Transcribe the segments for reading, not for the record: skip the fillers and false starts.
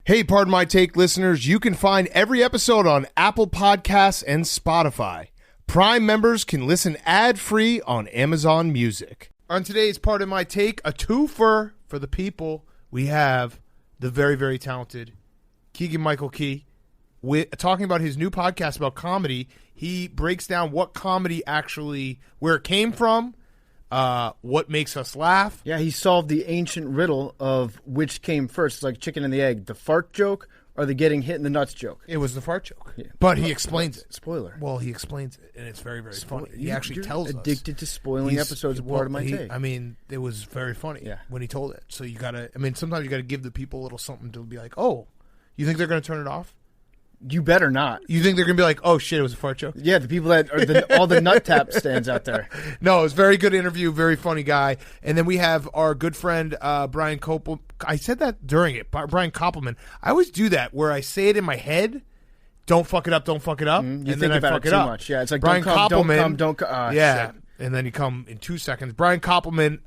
Hey, Pardon My Take listeners, you can find every episode on Apple Podcasts and Spotify. Prime members can listen ad-free on Amazon Music. On today's Pardon My Take, a twofer for the people, we have the very, very talented Keegan-Michael Key talking about his new podcast about comedy. He breaks down what comedy actually, where it came from, what makes us laugh. Yeah, he solved the ancient riddle of which came first. It's like chicken and the egg. The fart joke or the getting hit in the nuts joke? It was the fart joke. Yeah. But he explains it. Spoiler. Well, he explains it, and it's very, very funny. He actually tells us. Addicted to spoiling episodes of Part of My Take. I mean, it was very funny when he told it. So you got to, sometimes you got to give the people a little something to be like, oh, you think they're going to turn it off? You better not. You think they're going to be like, oh, shit, it was a fart joke? Yeah, the people that are all the nut tap stands out there. No, it was a very good interview, very funny guy. And then we have our good friend, Brian Koppelman. I said that during it, Brian Koppelman. I always do that where I say it in my head, don't fuck it up, don't fuck it up. You think about it too much. Yeah, it's like, Brian Koppelman, don't come. Yeah, shit. And then you come in 2 seconds. Brian Koppelman,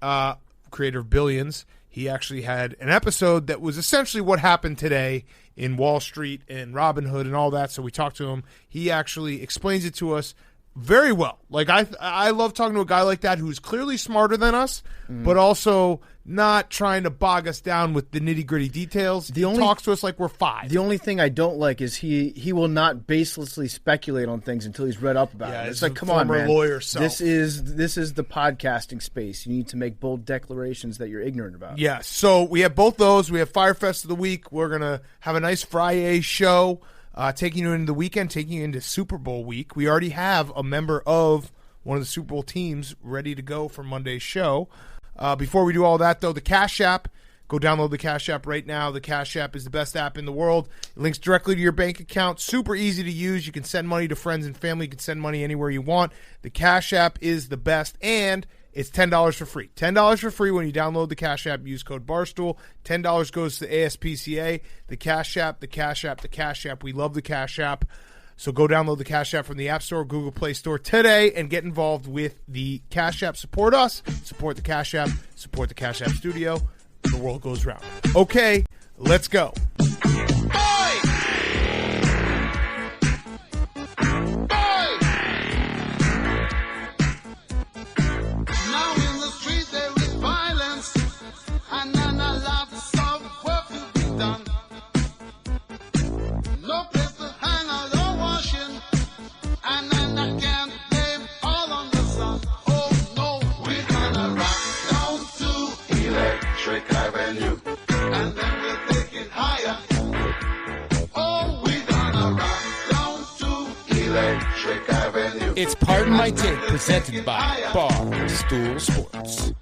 creator of Billions, he actually had an episode that was essentially what happened today in Wall Street and Robinhood and all that. So we talked to him. He actually explains it to us very well. Like I love talking to a guy like that who's clearly smarter than us, but also not trying to bog us down with the nitty-gritty details. He talks to us like we're five. The only thing I don't like is he will not baselessly speculate on things until he's read up about it. It's like, come on, man. Lawyer self. This is the podcasting space. You need to make bold declarations that you're ignorant about. Yeah, so we have both those. We have Fyre Fest of the week. We're going to have a nice Friday show, taking you into the weekend, taking you into Super Bowl week. We already have a member of one of the Super Bowl teams ready to go for Monday's show. Before we do all that, though, the Cash App, go download the Cash App right now. The Cash App is the best app in the world. It links directly to your bank account. Super easy to use. You can send money to friends and family. You can send money anywhere you want. The Cash App is the best, and it's $10 for free. $10 for free when you download the Cash App. Use code BARSTOOL. $10 goes to the ASPCA. The Cash App, the Cash App, the Cash App. We love the Cash App. So go download the Cash App from the App Store, Google Play Store today, and get involved with the Cash App. Support us. Support the Cash App. Support the Cash App Studio. The world goes round. Okay, let's go. It's Pardon My Take, presented by Barstool Sports.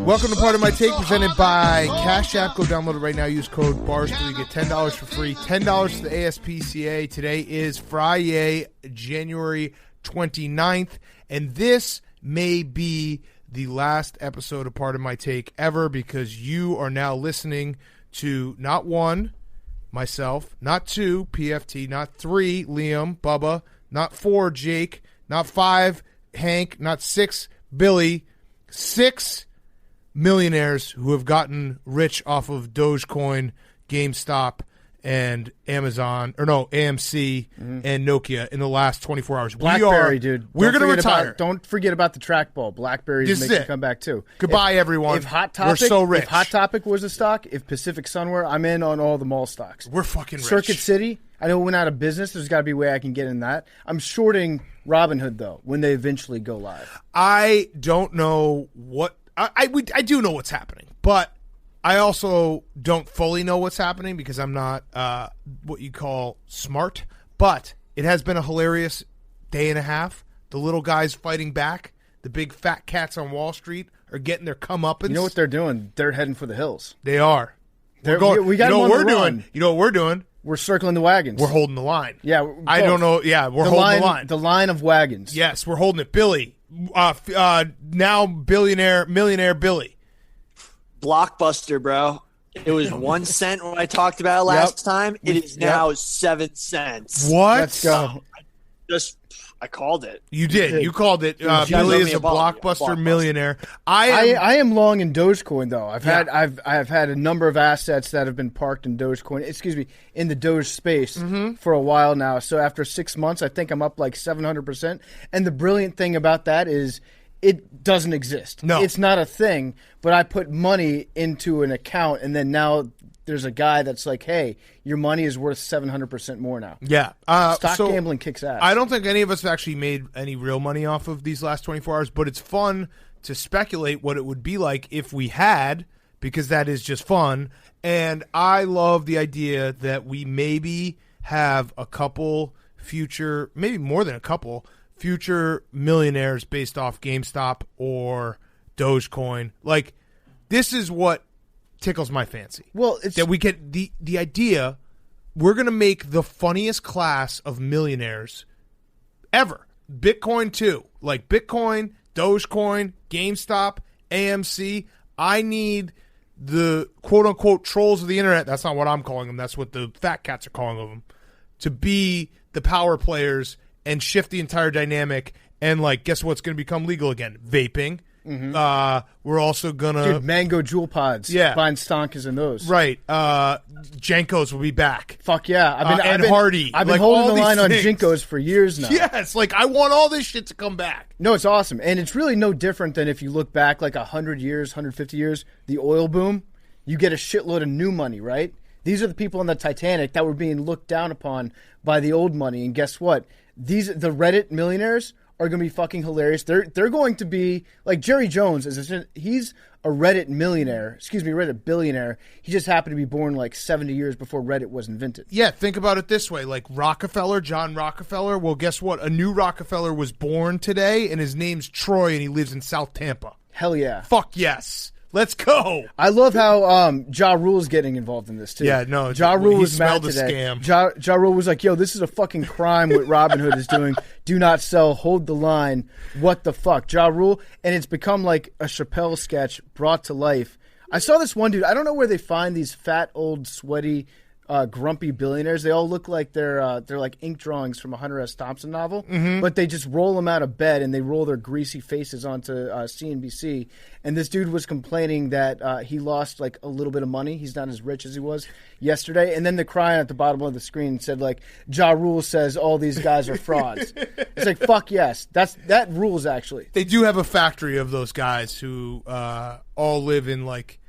Welcome to Pardon My Take, presented by Cash App. Go download it right now. Use code BARSTOOL. You get $10 for free. $10 to the ASPCA. Today is Friday, January 29th, and this may be the last episode of Pardon My Take ever, because you are now listening to not one, myself, not two, PFT, not three, Liam, Bubba, not four, Jake, not five, Hank, not six, Billy, 6 millionaires who have gotten rich off of Doge Coin, GameStop, and AMC, and Nokia in the last 24 hours. BlackBerry, dude. We're going to retire. Don't forget about the trackball. BlackBerry's making a comeback, too. Goodbye, everyone. If Hot Topic, we're so rich. If Hot Topic was a stock, if Pacific Sunwear, I'm in on all the mall stocks. We're fucking rich. Circuit City, I know it went out of business. There's got to be a way I can get in that. I'm shorting Robinhood, though, when they eventually go live. I don't know what... I do know what's happening, but I also don't fully know what's happening because I'm not what you call smart. But it has been a hilarious day and a half. The little guys fighting back. The big fat cats on Wall Street are getting their comeuppance. You know what they're doing? They're heading for the hills. They are. We got you know what we're doing? You know what we're doing? We're circling the wagons. We're holding the line. Yeah. I don't know. Yeah, we're holding the line. The line of wagons. Yes, we're holding it. Billy, now millionaire Billy. Blockbuster, bro. It was 1 cent when I talked about it last time. It is now 7 cents. What? Let's go. I called it. You did. You called it. Billy is a blockbuster millionaire. I am long in Dogecoin though. I've had a number of assets that have been parked in Dogecoin. Excuse me, in the Doge space for a while now. So after 6 months, I think I'm up like 700%. And the brilliant thing about that is it doesn't exist. No, it's not a thing. But I put money into an account, and then now there's a guy that's like, hey, your money is worth 700% more now. Yeah. Stock gambling kicks ass. I don't think any of us have actually made any real money off of these last 24 hours, but it's fun to speculate what it would be like if we had, because that is just fun. And I love the idea that we maybe have a couple future, maybe more than a couple, future millionaires based off GameStop or Dogecoin. Like, this is what tickles my fancy. Well, it's that we get the idea we're going to make the funniest class of millionaires ever. Bitcoin too. Like Bitcoin, Dogecoin, GameStop, AMC. I need the quote-unquote trolls of the internet. That's not what I'm calling them. That's what the fat cats are calling them. To be the power players and shift the entire dynamic. And, like, guess what's going to become legal again? Vaping. We're also gonna mango jewel pods. Yeah, buying stonkas in those. Right. Jenkos will be back. Fuck yeah! I've been Hardy. I've been holding the line on Jenkos for years now. Yes, like I want all this shit to come back. No, it's awesome, and it's really no different than if you look back like 100 years, 150 years, the oil boom. You get a shitload of new money, right? These are the people on the Titanic that were being looked down upon by the old money, and guess what? The Reddit millionaires are going to be fucking hilarious. They're going to be like Jerry Jones. He's a Reddit millionaire. Excuse me, Reddit billionaire. He just happened to be born like 70 years before Reddit was invented. Yeah, think about it this way. Like Rockefeller, John Rockefeller. Well, guess what? A new Rockefeller was born today, and his name's Troy, and he lives in South Tampa. Hell yeah. Fuck yes. Let's go. I love how Ja Rule's getting involved in this, too. Yeah, no. Ja Rule was mad today. Scam. Ja Rule was like, yo, this is a fucking crime what Robinhood is doing. Do not sell. Hold the line. What the fuck? Ja Rule. And it's become like a Chappelle sketch brought to life. I saw this one dude. I don't know where they find these fat, old, sweaty, grumpy billionaires. They all look like they're like ink drawings from a Hunter S. Thompson novel, but they just roll them out of bed and they roll their greasy faces onto CNBC. And this dude was complaining that he lost like a little bit of money. He's not as rich as he was yesterday. And then the crying at the bottom of the screen said like, Ja Rule says all these guys are frauds. It's like, fuck yes. That rules actually. They do have a factory of those guys who all live in like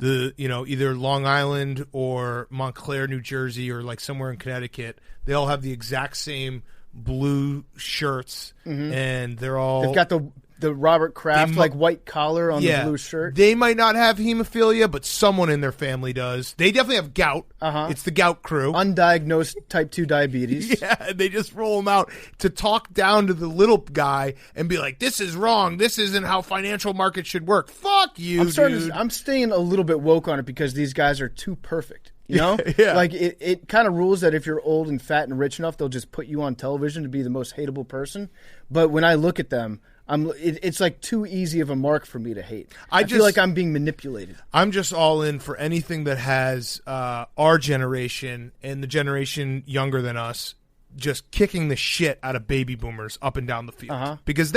either Long Island or Montclair, New Jersey, or like somewhere in Connecticut. They all have the exact same blue shirts, and they've got the Robert Kraft like white collar on the blue shirt. They might not have hemophilia, but someone in their family does. They definitely have gout. It's the gout crew. Undiagnosed type 2 diabetes. Yeah, they just roll them out to talk down to the little guy and be like, this is wrong. This isn't how financial markets should work. Fuck you, dude. I'm staying a little bit woke on it because these guys are too perfect. You know? Yeah. Like, it kind of rules that if you're old and fat and rich enough, they'll just put you on television to be the most hateable person. But when I look at them, it's like too easy of a mark for me to hate. I feel like I'm being manipulated. I'm just all in for anything that has our generation and the generation younger than us just kicking the shit out of baby boomers up and down the field. Because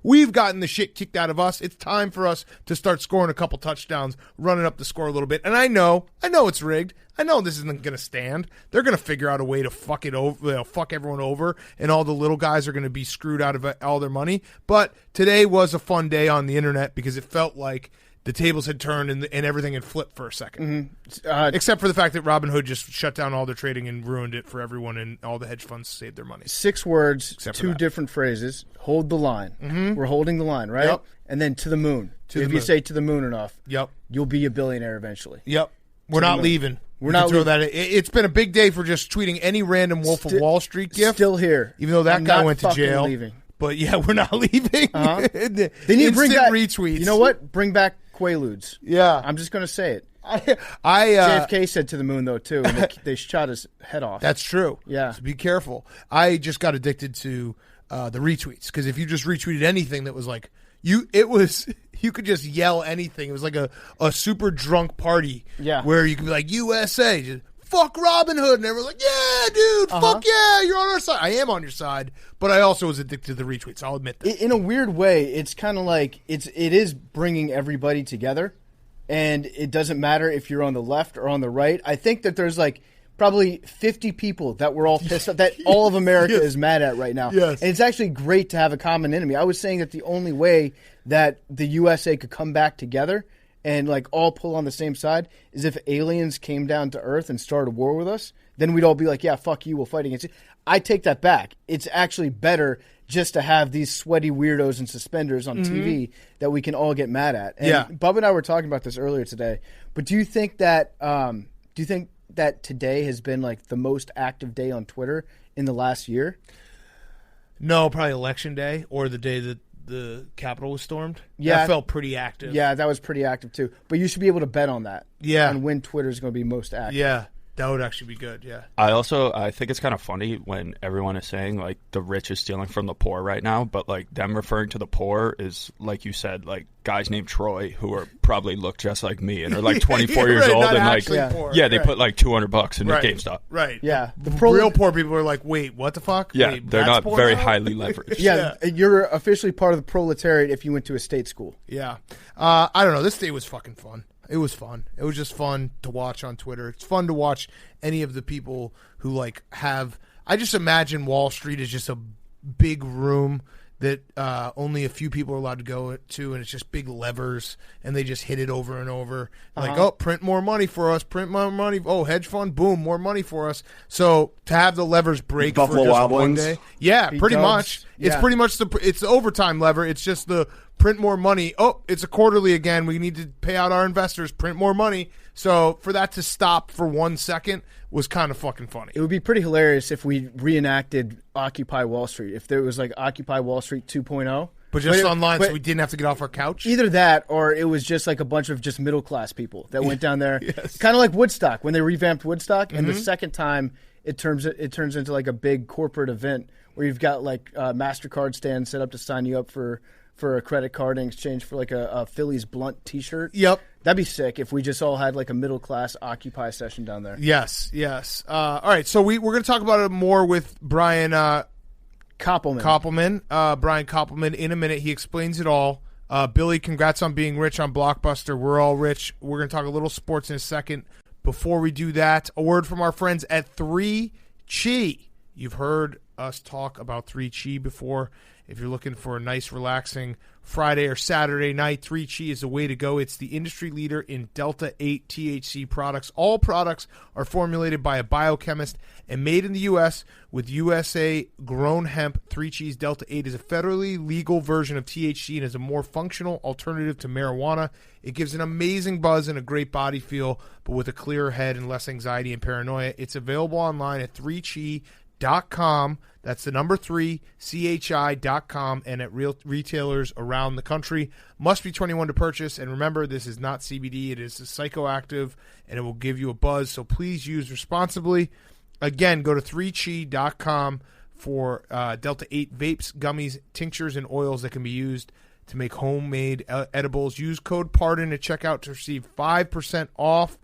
we've gotten the shit kicked out of us. It's time for us to start scoring a couple touchdowns, running up the score a little bit. And I know it's rigged. I know this isn't going to stand. They're going to figure out a way to fuck it over, fuck everyone over, and all the little guys are going to be screwed out of all their money. But today was a fun day on the internet because it felt like the tables had turned and everything had flipped for a second. Except for the fact that Robinhood just shut down all their trading and ruined it for everyone, and all the hedge funds saved their money. 6 words, 2 different phrases. Hold the line. We're holding the line, right? Yep. And then to the moon. If you say to the moon enough, you'll be a billionaire eventually. Yep. We're not leaving. We're not leaving. It's been a big day for just tweeting any random Wolf of Wall Street gift. Still here. Even though that guy went to jail. Leaving. But yeah, we're not leaving. They need to bring back retweets. You know what? Bring back Quaaludes. Yeah. I'm just going to say it. JFK said to the moon, though, too, and they shot his head off. That's true. Yeah. So be careful. I just got addicted to the retweets, because if you just retweeted anything that was like, you could just yell anything. It was like a super drunk party where you could be like, USA, just, fuck Robinhood. And everyone's like, yeah, dude, fuck yeah, you're on our side. I am on your side, but I also was addicted to the retweets. I'll admit that. In a weird way, it's kind of like it is bringing everybody together, and it doesn't matter if you're on the left or on the right. I think that there's like probably 50 people that we're all pissed off, that all of America is mad at right now. Yes. And it's actually great to have a common enemy. I was saying that the only way that the USA could come back together and like all pull on the same side is if aliens came down to Earth and started a war with us. Then we'd all be like, yeah, fuck you, we'll fight against you. I take that back. It's actually better just to have these sweaty weirdos in suspenders on TV that we can all get mad at. And Bub and I were talking about this earlier today. But do you think that today has been like the most active day on Twitter in the last year? No, probably Election Day or the day that the Capitol was stormed. Yeah. That felt pretty active. Yeah, that was pretty active too. But you should be able to bet on that. Yeah. On when Twitter's going to be most active. Yeah. That would actually be good, yeah. I think it's kind of funny when everyone is saying, like, the rich is stealing from the poor right now, but, like, them referring to the poor is, like you said, like, guys named Troy who are probably look just like me and are, like, 24 years old and, like, poor. they put, like, $200 in their GameStop. Right. Yeah. The real poor people are like, wait, what the fuck? Yeah, Wait, they're not poor very now? highly leveraged. Yeah, you're officially part of the proletariat if you went to a state school. Yeah. I don't know. This day was fucking fun. It was fun. It was just fun to watch on Twitter. It's fun to watch any of the people who like have. I just imagine Wall Street is just a big room that only a few people are allowed to go to, and it's just big levers, and they just hit it over and over. Like, oh, print more money for us, print more money. Oh, hedge fund, boom, more money for us. So to have the levers break Buffalo for just Wild one Wings. day, yeah, pretty Dubs. much. It's Yeah. pretty much it's the overtime lever. It's just the print more money. Oh, it's a quarterly again. We need to pay out our investors. Print more money. So for that to stop for 1 second was kind of fucking funny. It would be pretty hilarious if we reenacted Occupy Wall Street. If there was like Occupy Wall Street 2.0. But just online, but so we didn't have to get off our couch. Either that, or it was just like a bunch of just middle class people that went down there. Yes. Kind of like Woodstock when they revamped Woodstock, and the second time it turns into like a big corporate event where you've got like MasterCard stands set up to sign you up for a credit card in exchange for like a Phillies Blunt T-shirt. Yep. That'd be sick if we just all had like a middle class Occupy session down there. Yes. All right, so we're going to talk about it more with Brian Koppelman. Brian Koppelman in a minute. He explains it all. Billy, congrats on being rich on Blockbuster. We're all rich. We're going to talk a little sports in a second. Before we do that, a word from our friends at 3 Chi. You've heard us talk about 3 Chi before. If you're looking for a nice, relaxing Friday or Saturday night, 3 Chi is the way to go. It's the industry leader in Delta-8 THC products. All products are formulated by a biochemist and made in the U.S. with USA-grown hemp. 3 Chi's Delta-8 is a federally legal version of THC and is a more functional alternative to marijuana. It gives an amazing buzz and a great body feel, but with a clearer head and less anxiety and paranoia. It's available online at 3chi.com. That's the number 3, CHI.com, and at real retailers around the country. Must be 21 to purchase, and remember, this is not CBD. It is psychoactive, and it will give you a buzz, so please use responsibly. Again, go to 3chi.com for Delta-8 vapes, gummies, tinctures, and oils that can be used to make homemade edibles. Use code PARDON at checkout to receive 5% off.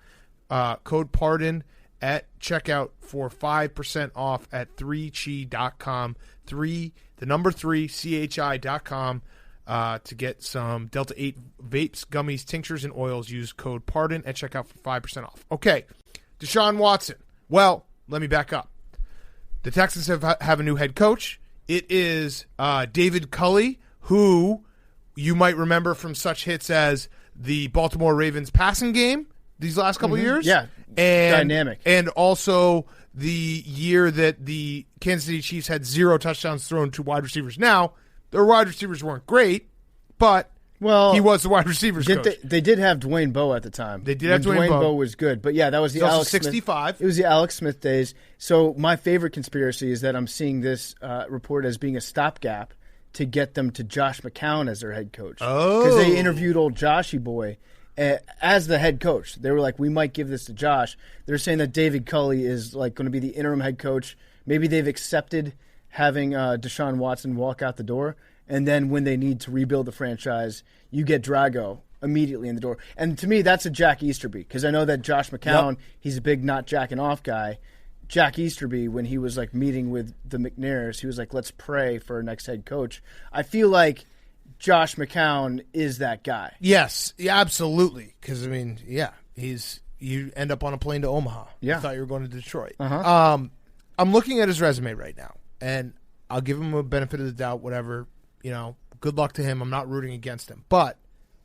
Code PARDON at checkout for 5% off at 3chi.com. The number 3, CHI.com, to get some Delta-8 vapes, gummies, tinctures, and oils. Use code PARDON at checkout for 5% off. Okay, Deshaun Watson. Well, let me back up. The Texans have a new head coach. It is David Culley, who you might remember from such hits as the Baltimore Ravens passing game these last couple of years. Yeah, and dynamic. And also the year that the Kansas City Chiefs had 0 touchdowns thrown to wide receivers. Now, their wide receivers weren't great, but he was the wide receivers coach. They did have Dwayne Bowe at the time. They did have Dwayne Bowe. Bowe Was good. But yeah, that was the He's also Alex 65. Smith. It was the Alex Smith days. So my favorite conspiracy is that I'm seeing this report as being a stopgap to get them to Josh McCown as their head coach. Oh. Because they interviewed old Joshy boy as the head coach. They were like, we might give this to Josh. They're saying that David Culley is like going to be the interim head coach. Maybe they've accepted having Deshaun Watson walk out the door. And then when they need to rebuild the franchise, you get Drago immediately in the door. And to me, that's a Jack Easterby, because I know that Josh McCown, he's a big not jacking off guy. Jack Easterby, when he was like meeting with the McNairs, he was like, let's pray for our next head coach. I feel like Josh McCown is that guy. Yes, yeah, absolutely. Because, I mean, yeah, you end up on a plane to Omaha. Yeah. I thought you were going to Detroit. Uh-huh. I'm looking at his resume right now, and I'll give him a benefit of the doubt, whatever. Good luck to him. I'm not rooting against him. But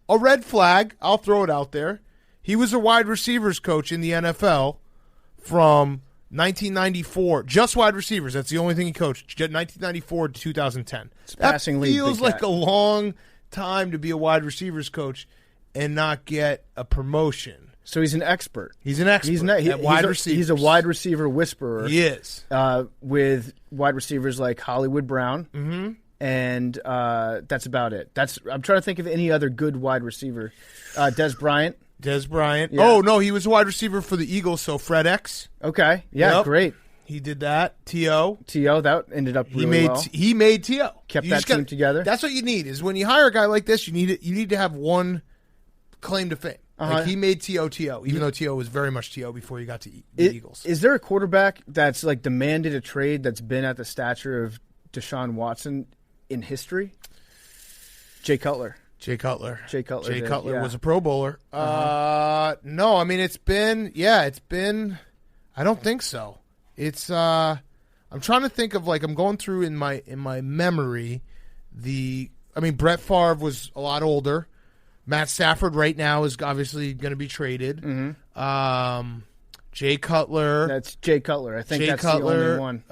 a red flag, I'll throw it out there. He was a wide receivers coach in the NFL from 1994. Just wide receivers. That's the only thing he coached. 1994 to 2010. It's passing league. Feels like a long time to be a wide receivers coach and not get a promotion. So he's an expert. He's an expert at wide receivers. He's a wide receiver whisperer. He is. With wide receivers like Hollywood Brown. Mm-hmm. And that's about it. I'm trying to think of any other good wide receiver. Des Bryant. Des Bryant. Yeah. Oh, no, he was a wide receiver for the Eagles, so Fred X. Okay. Yeah, Yep. great. He did that. T.O. T.O., that ended up really well. He made T.O. Kept You that just gotta- team together. That's what you need, is when you hire a guy like this, you need to have one claim to fame. Uh-huh. Like he made T.O. T.O., even though T.O. was very much T.O. before he got to the Eagles. Is there a quarterback that's like demanded a trade that's been at the stature of Deshaun Watson in history? Jay Cutler. Jay Cutler Yeah. was a Pro Bowler. No, I mean it's been. I don't think so. It's. I'm trying to think of I'm going through in my memory. Brett Favre was a lot older. Matt Stafford right now is obviously going to be traded. Mm-hmm. Jay Cutler. That's Jay Cutler. I think Jay that's Cutler, the only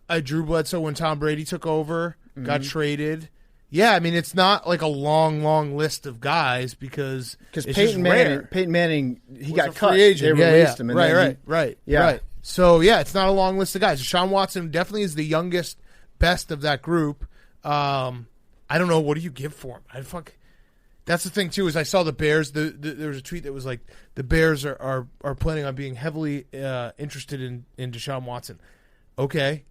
one. Drew Bledsoe when Tom Brady took over, got traded. Yeah, I mean it's not like a long list of guys because Peyton Manning, he got cut. Free agent. They released him. And Right. Yeah. Right. So yeah, it's not a long list of guys. Deshaun Watson definitely is the youngest, best of that group. I don't know, what do you give for him? That's the thing too. Is I saw the Bears. There was a tweet that was like the Bears are planning on being heavily interested in Deshaun Watson. Okay.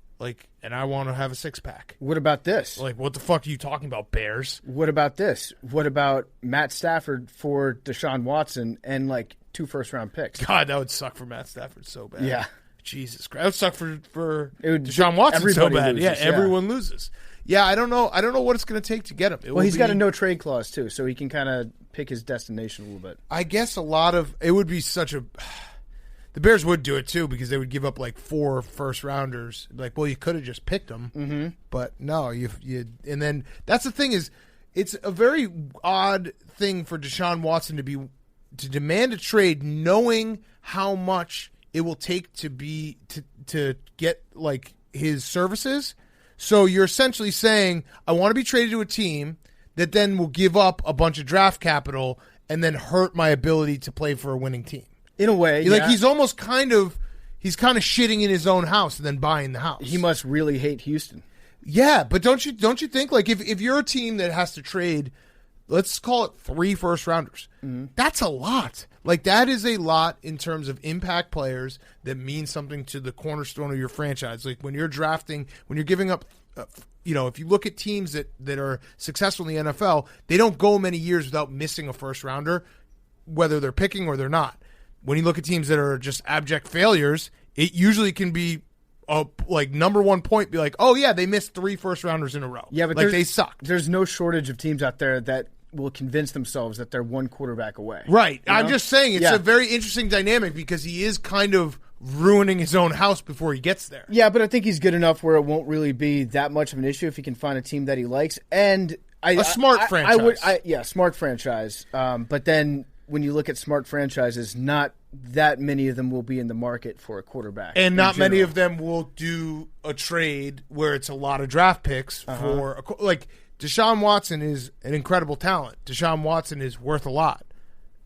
And I want to have a 6-pack. What about this? What the fuck are you talking about, Bears? What about this? What about Matt Stafford for Deshaun Watson and 2 first-round picks? God, that would suck for Matt Stafford so bad. Yeah. Jesus Christ. That would suck for would, Deshaun Watson so bad. Loses, everyone loses. Yeah, I don't know what it's going to take to get him. He's got a no-trade clause, too, so he can kind of pick his destination a little bit. I guess it would be such a... The Bears would do it, too, because they would give up 4 first-rounders. You could have just picked them. Mm-hmm. But no, you and then that's the thing is, it's a very odd thing for Deshaun Watson to demand a trade knowing how much it will take to get his services. So you're essentially saying, I want to be traded to a team that then will give up a bunch of draft capital and then hurt my ability to play for a winning team. In a way, yeah. He's almost kind of shitting in his own house and then buying the house. He must really hate Houston. Yeah, but don't you think if you're a team that has to trade, let's call it 3 first-rounders, that's a lot. That is a lot in terms of impact players that mean something to the cornerstone of your franchise. When you're drafting, when you're giving up, if you look at teams that are successful in the NFL, they don't go many years without missing a first-rounder, whether they're picking or they're not. When you look at teams that are just abject failures, it usually can be number one point, be oh yeah, they missed 3 first-rounders in a row. Yeah, but they sucked. There's no shortage of teams out there that will convince themselves that they're 1 quarterback away. Right. You know? I'm just saying it's a very interesting dynamic because he is kind of ruining his own house before he gets there. Yeah, but I think he's good enough where it won't really be that much of an issue if he can find a team that he likes. And a smart franchise. Smart franchise. But then when you look at smart franchises, not that many of them will be in the market for a quarterback. And not many of them will do a trade where it's a lot of draft picks for Deshaun Watson is an incredible talent. Deshaun Watson is worth a lot.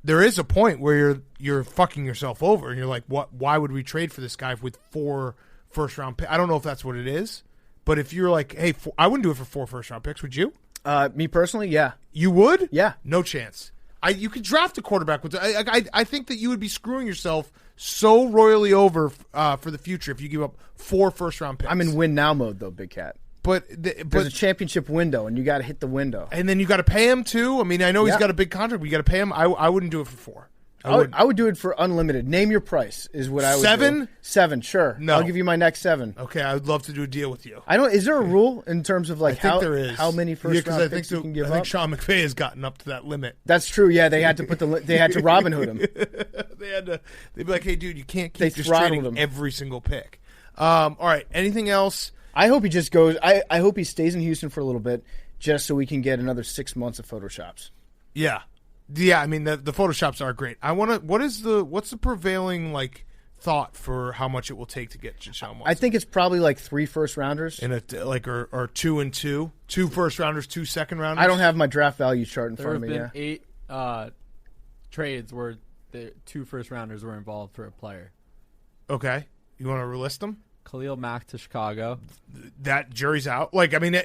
There is a point where you're fucking yourself over and you're like, what? Why would we trade for this guy with 4 first-round picks? I don't know if that's what it is, but if you're like, hey, I wouldn't do it for 4 first-round picks, would you? Me personally, yeah. You would? Yeah. No chance. You could draft a quarterback with. I think that you would be screwing yourself so royally over for the future if you give up 4 first-round picks. I'm in win now mode though, Big Cat. There's a championship window, and you got to hit the window. And then you got to pay him too. I mean, I know he's got a big contract, but you got to pay him. I wouldn't do it for 4. I would do it for unlimited. Name your price is what I would 7? do. 7, sure. No. I'll give you my next 7. Okay, I would love to do a deal with you. Is there a rule in terms of like there is. how many first round picks you can give I up? think Sean McVay has gotten up to that limit. That's true. Yeah, they had to they had to Robinhood him. They'd be like, hey, dude, you can't keep They just throttled trading him. every single pick. All right, anything else? I hope he just goes. I hope he stays in Houston for a little bit, just so we can get another 6 months of Photoshops. Yeah. I mean the Photoshops are great. What's the prevailing like thought for how much it will take to get Deshaun Watson? I think it's probably like 3 first rounders in or 2 and 2, 2 first rounders, 2 second rounders. I don't have my draft value chart in There front have of me. been 8 trades where the 2 first rounders were involved for a player. Okay, you want to list them? Khalil Mack to Chicago. That jury's out. Like, I mean,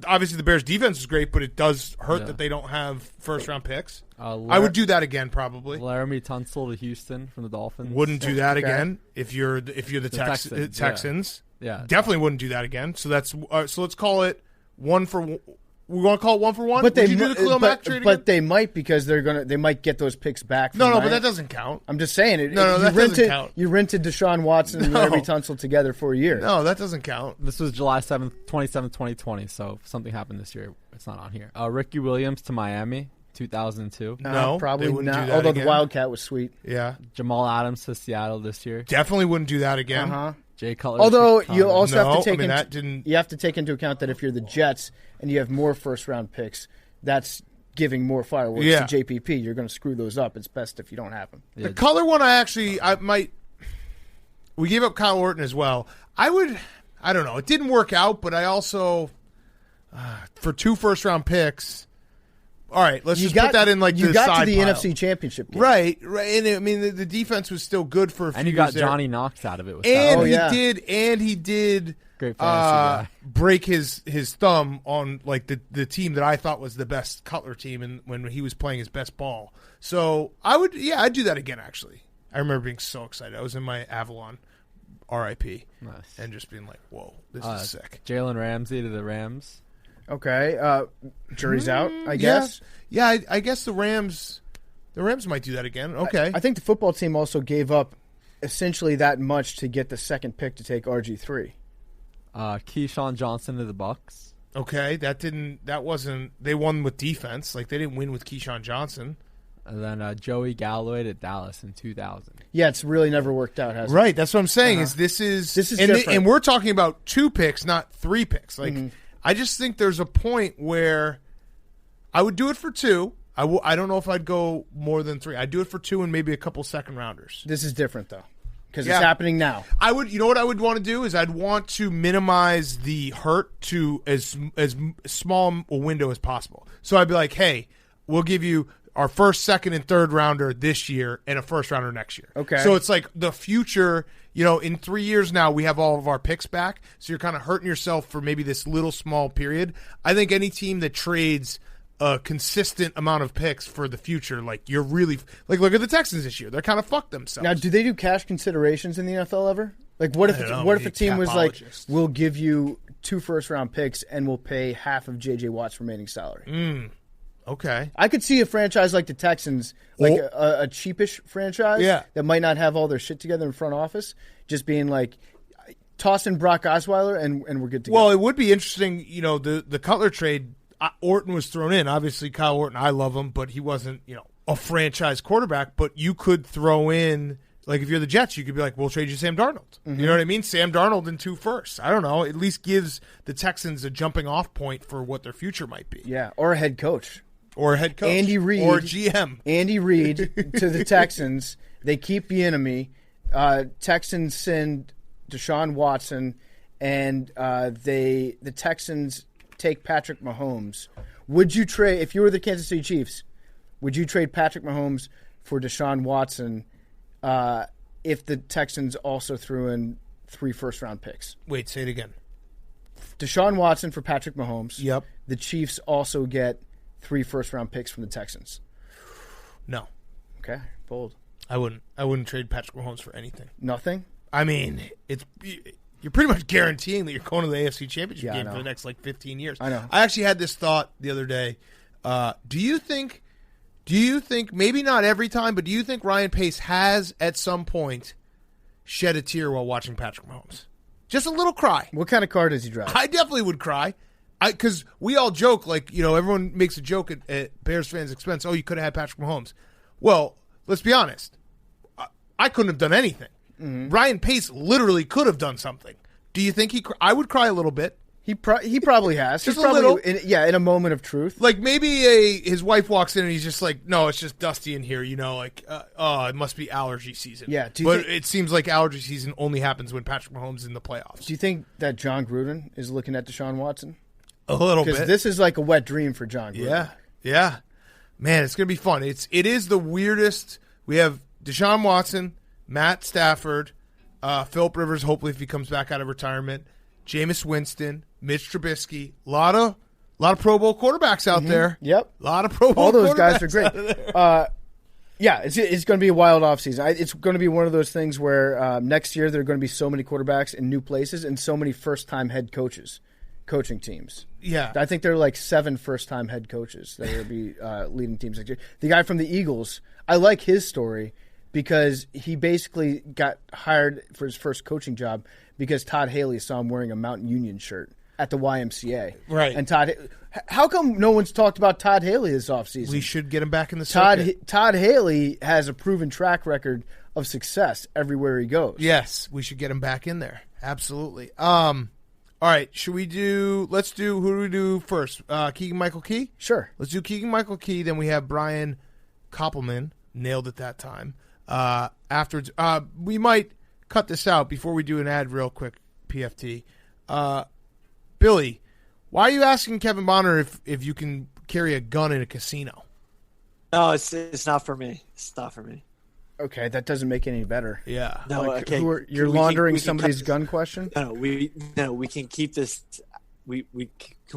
obviously the Bears' defense is great, but it does hurt that they don't have first-round picks. I would do that again, probably. Laramie Tunsil to Houston from the Dolphins. Wouldn't do that again if you're the Texans. Yeah, definitely wouldn't do that again. So that's so let's call it 1 for. We want to call it 1 for 1. But Would you do the Khalil Mack trade again? But they might because they might get those picks back. From No, but that doesn't count. I'm just saying it. No, that doesn't count. You rented Deshaun Watson and Laramie Tunsil together for a year. No, that doesn't count. This was July 7th, 2020, so if something happened this year, it's not on here. Ricky Williams to Miami, 2002. No, probably they wouldn't not. do that Although again. the Wildcat was sweet. Yeah. Jamal Adams to Seattle this year. Definitely wouldn't do that again. Uh-huh. Jay Cutler. Although to Chicago. you also have to take you have to take into account that if you're the Jets and you have more first round picks, that's giving more fireworks to JPP. You're going to screw those up. It's best if you don't have them. Yeah. The Cutler one, I might. We gave up Kyle Orton as well. I don't know. It didn't work out, but I also for 2 first round picks. All right, let's put that in like you the got side to the pile. NFC Championship game. Right. And I mean the defense was still good for a few And you years got there. Johnny Knox out of it. With He did Great fantasy guy. break his thumb on like the team that I thought was the best Cutler team when he was playing his best ball. So I'd do that again actually. I remember being so excited. I was in my Avalon RIP and just being like, whoa, this is sick. Jalen Ramsey to the Rams. Okay. Jury's out, I guess. Yeah, I guess the Rams might do that again. Okay. I think the football team also gave up essentially that much to get the second pick to take RG3. Keyshawn Johnson to the Bucks. Okay, they won with defense. Like, they didn't win with Keyshawn Johnson. And then Joey Galloway to Dallas in 2000. Yeah, it's really never worked out, has it? Right, that's what I'm saying. This is different. and we're talking about 2 picks, not 3 picks. Like, I just think there's a point where I would do it for 2. I don't know if I'd go more than 3. I'd do it for 2 and maybe a couple second rounders. This is different, though, because it's happening now. You know what I would want to do is I'd want to minimize the hurt to as small a window as possible. So I'd be like, hey, we'll give you our first, second, and third rounder this year and a first rounder next year. Okay. So it's like the future, in 3 years now, we have all of our picks back. So you're kind of hurting yourself for maybe this little small period. I think any team that trades a consistent amount of picks for the future, like you're really, like look at the Texans this year. They're kind of fucked themselves. Now, do they do cash considerations in the NFL ever? Like, what if a team was like, we'll give you 2 first round picks and we'll pay half of J.J. Watt's remaining salary? Okay. I could see a franchise like the Texans, like a cheapish franchise that might not have all their shit together in front office, just being like, toss in Brock Osweiler and we're good to go. Well, it would be interesting, the Cutler trade, Orton was thrown in. Obviously, Kyle Orton, I love him, but he wasn't, a franchise quarterback. But you could throw in, like if you're the Jets, you could be like, we'll trade you Sam Darnold. You know what I mean? Sam Darnold and 2 firsts. I don't know. At least gives the Texans a jumping off point for what their future might be. Yeah, or a head coach. Or a head coach. Andy Reid. Or GM. Andy Reid to the Texans. They keep the enemy. Texans send Deshaun Watson, and the Texans take Patrick Mahomes. Would you trade, if you were the Kansas City Chiefs, would you trade Patrick Mahomes for Deshaun Watson if the Texans also threw in 3 first-round picks? Wait, say it again. Deshaun Watson for Patrick Mahomes. Yep. The Chiefs also get 3 first-round picks from the Texans. No. Okay, bold. I wouldn't trade Patrick Mahomes for anything. Nothing? I mean, you're pretty much guaranteeing that you're going to the AFC Championship Yeah, I game for know. the next 15 years. I know. I actually had this thought the other day. Do you think maybe not every time, but do you think Ryan Pace has at some point shed a tear while watching Patrick Mahomes? Just a little cry. What kind of car does he drive? I definitely would cry. Because we all joke, everyone makes a joke at Bears fans' expense. Oh, you could have had Patrick Mahomes. Well, let's be honest. I couldn't have done anything. Mm-hmm. Ryan Pace literally could have done something. Do you think I would cry a little bit. He probably has. Just He's a probably, little. in a moment of truth. Like maybe his wife walks in and he's just like, no, it's just dusty in here. It must be allergy season. Yeah. But it seems like allergy season only happens when Patrick Mahomes is in the playoffs. Do you think that John Gruden is looking at Deshaun Watson? A little bit. Because this is like a wet dream for John Gruden. Yeah. Man, it's going to be fun. It is the weirdest. We have Deshaun Watson, Matt Stafford, Phillip Rivers, hopefully if he comes back out of retirement, Jameis Winston, Mitch Trubisky. A lot of Pro Bowl quarterbacks out there. Yep. A lot of Pro Bowl All those guys are quarterbacks great. out there. Yeah, it's going to be a wild offseason. It's going to be one of those things where next year there are going to be so many quarterbacks in new places and so many first-time head coaches coaching teams. Yeah. I think there are like 7 first-time head coaches that will be leading teams next year. The guy from the Eagles, I like his story because he basically got hired for his first coaching job because Todd Haley saw him wearing a Mountain Union shirt at the YMCA. Right. And how come no one's talked about Todd Haley this offseason? We should get him back in the circuit. Todd Haley has a proven track record of success everywhere he goes. Yes, we should get him back in there. Absolutely. All right, who do we do first? Keegan-Michael Key? Sure. Let's do Keegan-Michael Key, then we have Brian Koppelman, nailed it that time. Afterwards, we might cut this out before we do an ad real quick, PFT. Billy, why are you asking Kevin Bonner if you can carry a gun in a casino? No, it's not for me. It's not for me. Okay, that doesn't make it any better. Yeah. No, okay. You're laundering somebody's gun question? No, we can keep this. Can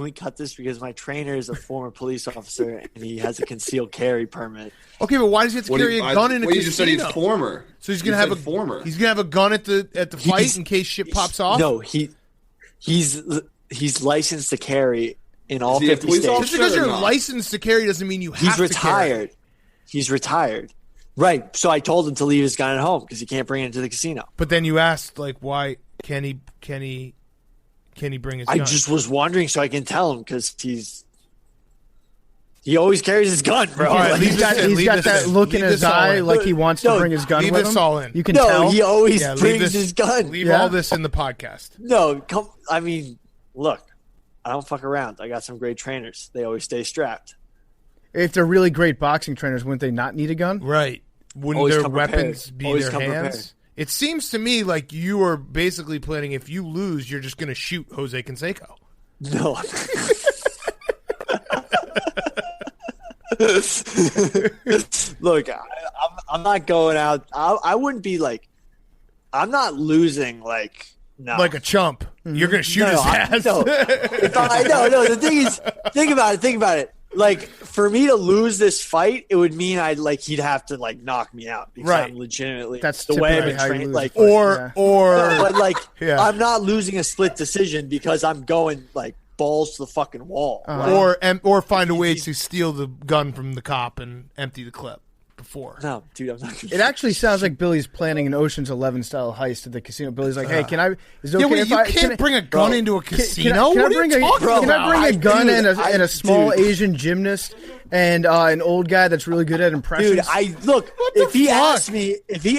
we cut this because my trainer is a former police officer and he has a concealed carry permit. Okay, but why does he have to carry a gun in a casino? You just said he's former. So he's gonna have a former. He's gonna have a gun at the fight in case shit pops off. No, he's licensed to carry in all Is he a 50 police states. Just because Officer or you're not? licensed to carry doesn't mean you have He's to carry. retired. He's retired. Right. So I told him to leave his gun at home because he can't bring it into the casino. But then you asked, why can he bring his I gun? just was wondering so I can tell him because he always carries his gun, bro. All right, Like, leave He's this got, in, he's leave got this that in. look Leave in his this all eye in. like he wants to No, bring his gun leave with this him. all in. You can no, tell. he always Yeah, leave brings this- his gun. Leave Yeah. all this in the podcast. No, come. I mean, look, I don't fuck around. I got some great trainers. They always stay strapped. If they're really great boxing trainers, wouldn't they not need a gun? Right. Wouldn't Always their come weapons prepared. be Always their come hands? prepared. It seems to me like you are basically planning if you lose, you're just going to shoot Jose Canseco. No. Look, I'm not going out. I wouldn't be like. I'm not losing like. No. Like a chump. You're going to shoot his ass. No. No. The thing is, think about it. Like for me to lose this fight, it would mean he'd have to knock me out because Right. I'm legitimately That's the way I've typically been how you trained. lose Like, a fight. or but Yeah. I'm not losing a split decision because I'm going balls to the fucking wall. or find a way to steal the gun from the cop and empty the clip before. No, dude, I'm not. It actually sounds like Billy's planning an Ocean's 11 style heist at the casino. Billy's like, "Hey, can I? Is it okay wait, if you I can't bring a gun into a casino? Can I What are bring you talking about? Can I bring a gun Dude, and a small dude. Asian gymnast and an old guy that's really good at impressions? Dude, the if he fuck?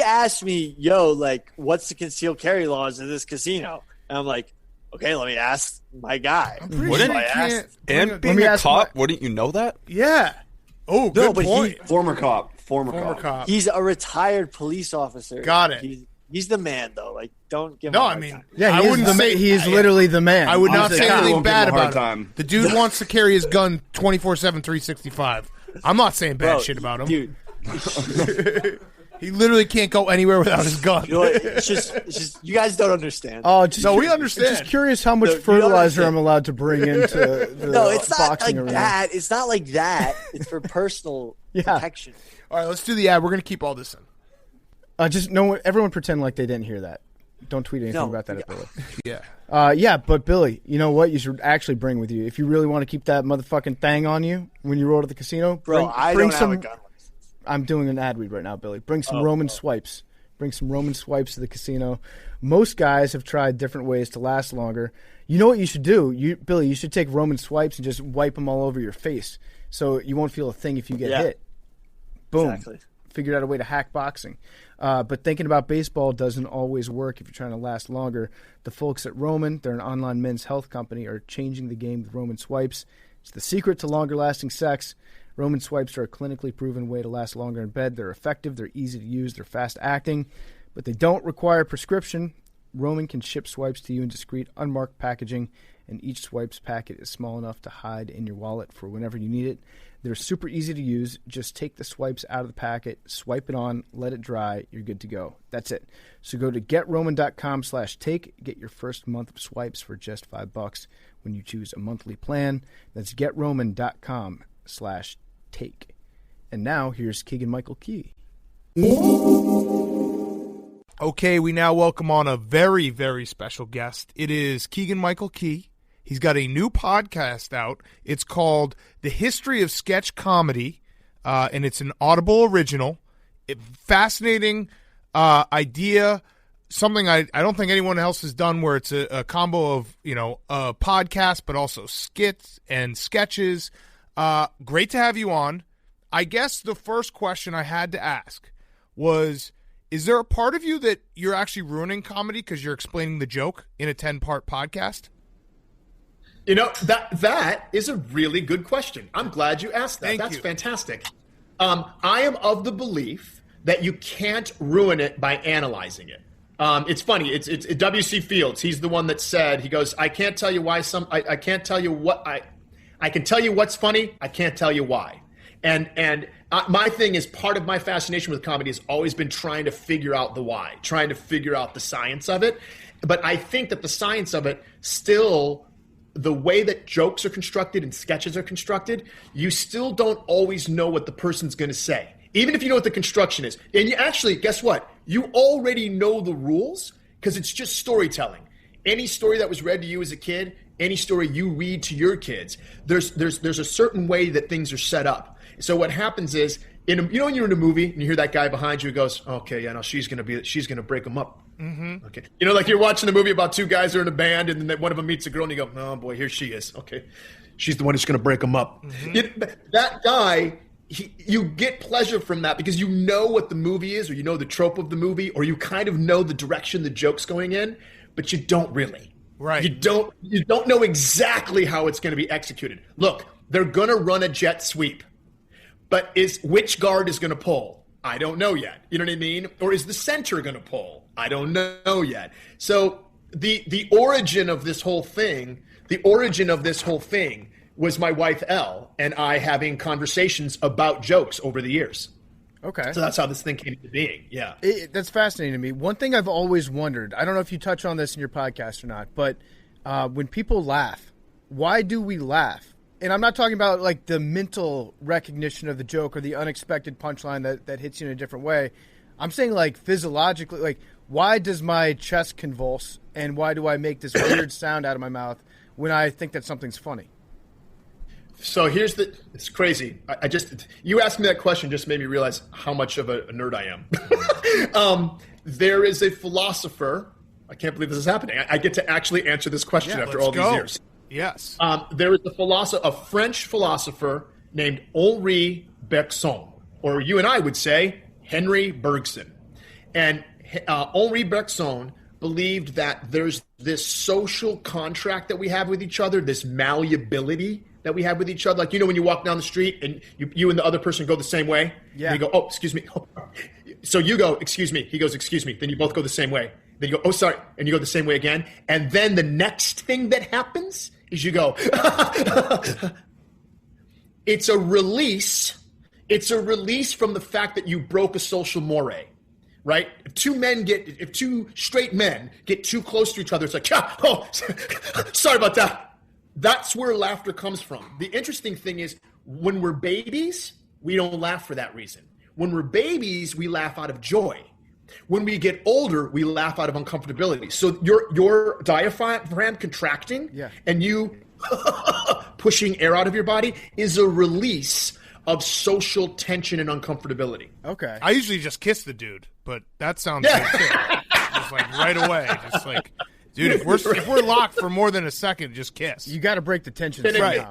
asked me, yo, what's the concealed carry laws in this casino? And I'm like, okay, let me ask my guy. Wouldn't I asked, And being me a ask cop, wouldn't you know that? Yeah. Oh, No, good but point. Former cop. Former Former cop. cop. he's a retired police officer. Got it. He's the man, though. Don't give him No, a I hard mean, time. yeah, I he wouldn't is say he is literally the man. I would not He's say a cop. anything won't give bad him a hard about him. time. The dude wants to carry his gun 24/7, 365. I'm not saying bad Bro, shit about him. dude. He literally can't go anywhere without his gun. You know what? It's just you guys don't understand. Oh, just No, we understand. Just curious how much No, you fertilizer understand. I'm allowed to bring into the No, it's not boxing like arena. that. It's not like that. It's for personal protection. All right, let's do the ad. We're going to keep all this in. Just everyone pretend like they didn't hear that. Don't tweet anything No, about that at Billy. Yeah. Yeah, but Billy, you know what? You should actually bring with you if you really want to keep that motherfucking thing on you when you roll to the casino. Bro, I bring don't some. have a gun license. I'm doing an ad read right now, Billy. Bring some Roman swipes. Bring some Roman swipes to the casino. Most guys have tried different ways to last longer. You know what you should do, Billy? You should take Roman swipes and just wipe them all over your face, so you won't feel a thing if you get hit. Boom. Exactly. Figured out a way to hack boxing. But thinking about baseball doesn't always work if you're trying to last longer. The folks at Roman, they're an online men's health company, are changing the game with Roman swipes. It's the secret to longer-lasting sex. Roman swipes are a clinically proven way to last longer in bed. They're effective, they're easy to use, they're fast-acting, but they don't require a prescription. Roman can ship swipes to you in discreet, unmarked packaging, and each swipes packet is small enough to hide in your wallet for whenever you need it. They're super easy to use. Just take the swipes out of the packet, swipe it on, let it dry. You're good to go. That's it. So go to GetRoman.com/take. Get your first month of swipes for just $5 when you choose a monthly plan. That's GetRoman.com/take. And now here's Keegan-Michael Key. Okay, we now welcome on a very, very special guest. It is Keegan-Michael Key. He's got a new podcast out. It's called The History of Sketch Comedy, and it's an Audible original. Fascinating idea, something I don't think anyone else has done, where it's a combo of, a podcast, but also skits and sketches. Great to have you on. I guess the first question I had to ask was, is there a part of you that you're actually ruining comedy because you're explaining the joke in a 10-part podcast? That is a really good question. I'm glad you asked that. That's fantastic. I am of the belief that you can't ruin it by analyzing it. It's funny. It's W.C. Fields. He's the one that said, he goes, I can't tell you why I can't tell you what I can tell you what's funny. I can't tell you why. And my thing is, part of my fascination with comedy has always been trying to figure out the why, trying to figure out the science of it. But I think that the science of it still, the way that jokes are constructed and sketches are constructed, you still don't always know what the person's going to say, even if you know what the construction is. And you actually, guess what? You already know the rules because it's just storytelling. Any story that was read to you as a kid, any story you read to your kids, there's a certain way that things are set up. So what happens is, when you're in a movie and you hear that guy behind you who goes, okay, yeah, no, she's gonna break them up. Mm-hmm. Okay, like you're watching a movie about two guys who are in a band and then one of them meets a girl and you go, oh boy, here she is. Okay, she's the one who's gonna break them up. Mm-hmm. That guy, you get pleasure from that because you know what the movie is, or you know the trope of the movie, or you kind of know the direction the joke's going in, but you don't really. Right. You don't know exactly how it's going to be executed. Look, they're going to run a jet sweep. But which guard is going to pull? I don't know yet. You know what I mean? Or is the center going to pull? I don't know yet. So the origin of this whole thing was my wife Elle and I having conversations about jokes over the years. Okay. So that's how this thing came into being. Yeah. That's fascinating to me. One thing I've always wondered, I don't know if you touch on this in your podcast or not, but when people laugh, why do we laugh? And I'm not talking about like the mental recognition of the joke or the unexpected punchline that hits you in a different way. I'm saying like physiologically, like why does my chest convulse and why do I make this weird sound out of my mouth when I think that something's funny? So it's crazy. You asked me that question just made me realize how much of a nerd I am. There is a philosopher. I can't believe this is happening. I get to actually answer this question after all these years. Yes. There is a French philosopher named Henri Bergson, or you and I would say Henry Bergson. And Henri Bergson believed that there's this social contract that we have with each other, this malleability that we have with each other. Like, when you walk down the street and you and the other person go the same way. Yeah. And you go, oh, excuse me. So you go, excuse me. He goes, excuse me. Then you both go the same way. Then you go, oh, sorry. And you go the same way again. And then the next thing that happens is you go, it's a release. It's a release from the fact that you broke a social mores, right? If two straight men get too close to each other, it's like, oh, sorry about that. That's where laughter comes from. The interesting thing is when we're babies, we don't laugh for that reason. When we're babies, we laugh out of joy. When we get older, we laugh out of uncomfortability. So your diaphragm contracting and you pushing air out of your body is a release of social tension and uncomfortability. Okay. I usually just kiss the dude, but that sounds good too. Just like right away. Just like, dude, if we're locked for more than a second, just kiss. You got to break the tension. Right.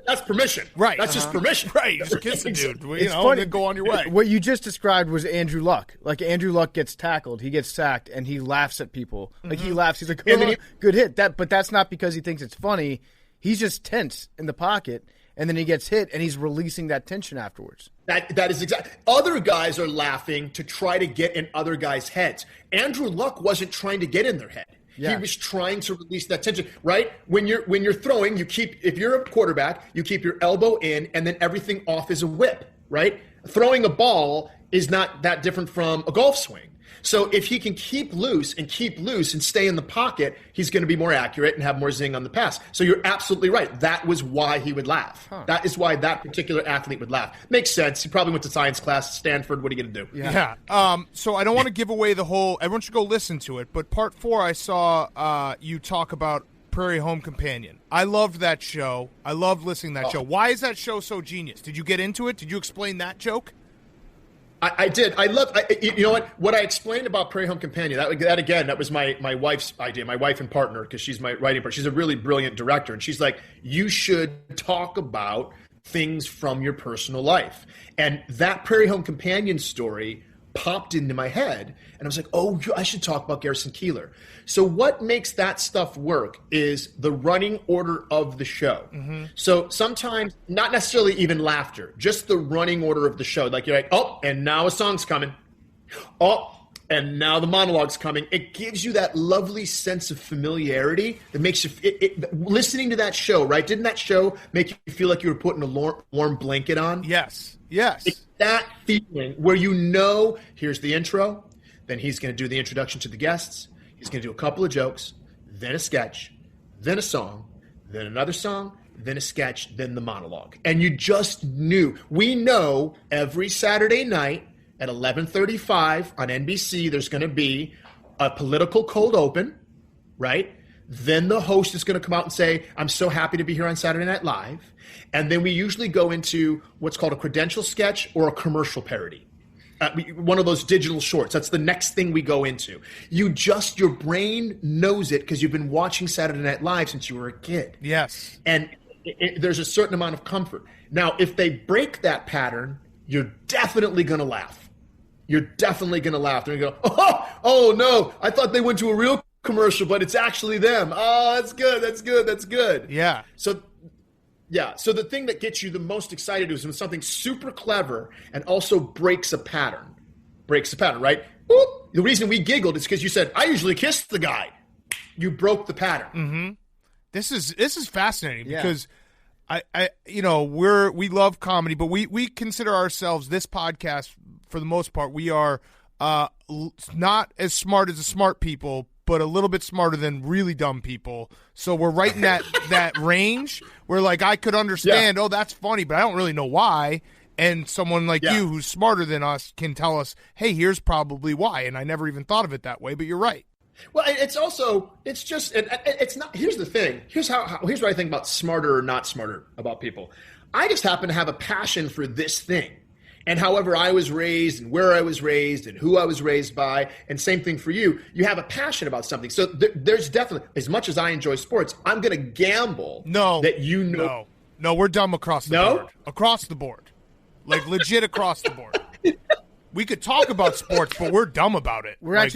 That's permission. Right. That's just permission. Right. You just kiss the dude. It's funny. funny. And then go on your way. What you just described was Andrew Luck. Like Andrew Luck gets tackled, he gets sacked, and he laughs at people. Like he laughs. He's like, oh, good hit. But that's not because he thinks it's funny. He's just tense in the pocket, and then he gets hit, and he's releasing that tension afterwards. That is exactly. Other guys are laughing to try to get in other guys' heads. Andrew Luck wasn't trying to get in their head. Yeah. He was trying to release that tension, right? When you're throwing, if you're a quarterback, you keep your elbow in, and then everything off is a whip, right? Throwing a ball is not that different from a golf swing. So if he can keep loose and stay in the pocket, he's going to be more accurate and have more zing on the pass. So you're absolutely right. That was why he would laugh. That is why that particular athlete would laugh. Makes sense. He probably went to science class at Stanford. What are you going to do? Yeah. So I don't want to give away the whole – everyone should go listen to it. But part 4, I saw you talk about Prairie Home Companion. I loved that show. I loved listening to that show. Why is that show so genius? Did you get into it? Did you explain that joke? I did. You know what I explained about Prairie Home Companion, that was my wife's idea, my wife and partner, because she's my writing partner. She's a really brilliant director. And she's like, you should talk about things from your personal life. And that Prairie Home Companion story popped into my head. And I was like, oh, I should talk about Garrison Keillor. So what makes that stuff work is the running order of the show. Mm-hmm. So sometimes, not necessarily even laughter, just the running order of the show. Like you're like, oh, and now a song's coming. Oh, and now the monologue's coming. It gives you that lovely sense of familiarity that makes you listening to that show, right? Didn't that show make you feel like you were putting a warm blanket on? Yes. It's that feeling where here's the intro, then he's going to do the introduction to the guests, he's going to do a couple of jokes, then a sketch, then a song, then another song, then a sketch, then the monologue. And you just knew. We know every Saturday night at 11:35 on NBC, there's going to be a political cold open, right? Then the host is going to come out and say, I'm so happy to be here on Saturday Night Live. And then we usually go into what's called a credential sketch or a commercial parody. One of those digital shorts. That's the next thing we go into. Your brain knows it because you've been watching Saturday Night Live since you were a kid. Yes. And there's a certain amount of comfort. Now, if they break that pattern, you're definitely going to laugh. You're definitely going to laugh. They're going to go, oh, no, I thought they went to a real commercial, but it's actually them. Oh, that's good. Yeah. So the thing that gets you the most excited is when something super clever and also breaks a pattern, right? Boop. The reason we giggled is because you said, I usually kiss the guy. You broke the pattern. Mm-hmm. This is fascinating because we love comedy, but we consider ourselves, this podcast, for the most part, we are not as smart as the smart people, but a little bit smarter than really dumb people. So we're right in that range where, like, I could understand, oh, that's funny, but I don't really know why. And someone like you who's smarter than us can tell us, hey, here's probably why. And I never even thought of it that way, but you're right. Well, it's not, here's the thing. Here's what I think about smarter or not smarter about people. I just happen to have a passion for this thing. And however I was raised and where I was raised and who I was raised by, and same thing for you, you have a passion about something. So there's definitely, as much as I enjoy sports, I'm going to gamble that you know. No, we're dumb across the board. Across the board. Like legit across the board. We could talk about sports, but we're dumb about it. We're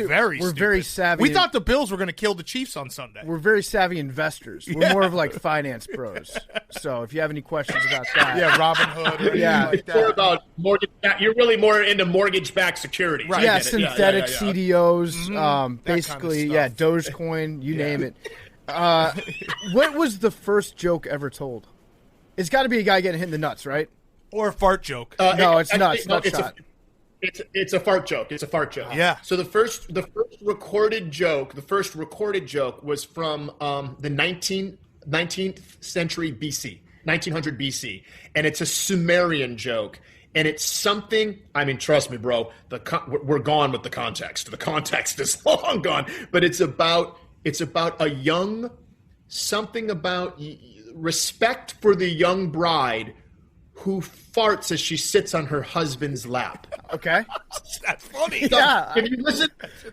very savvy. We thought the Bills were going to kill the Chiefs on Sunday. We're very savvy investors. We're more of like finance pros. So if you have any questions about that, Robinhood, like that. More about mortgage. You're really more into mortgage-backed security, right? Yeah, synthetic CDOs, basically, kind of Doge Coin, you name it. What was the first joke ever told? It's got to be a guy getting hit in the nuts, right? Or a fart joke. No, it's nuts. It's a fart joke. It's a fart joke. Yeah. So the first recorded joke was from the 19th century BC, 1900 BC, and it's a Sumerian joke. And it's something, I mean, trust me, bro, we're gone with the context. The context is long gone, but it's about a young, something about respect for the young bride who farts as she sits on her husband's lap. Okay. That's funny. Yeah. If you listen,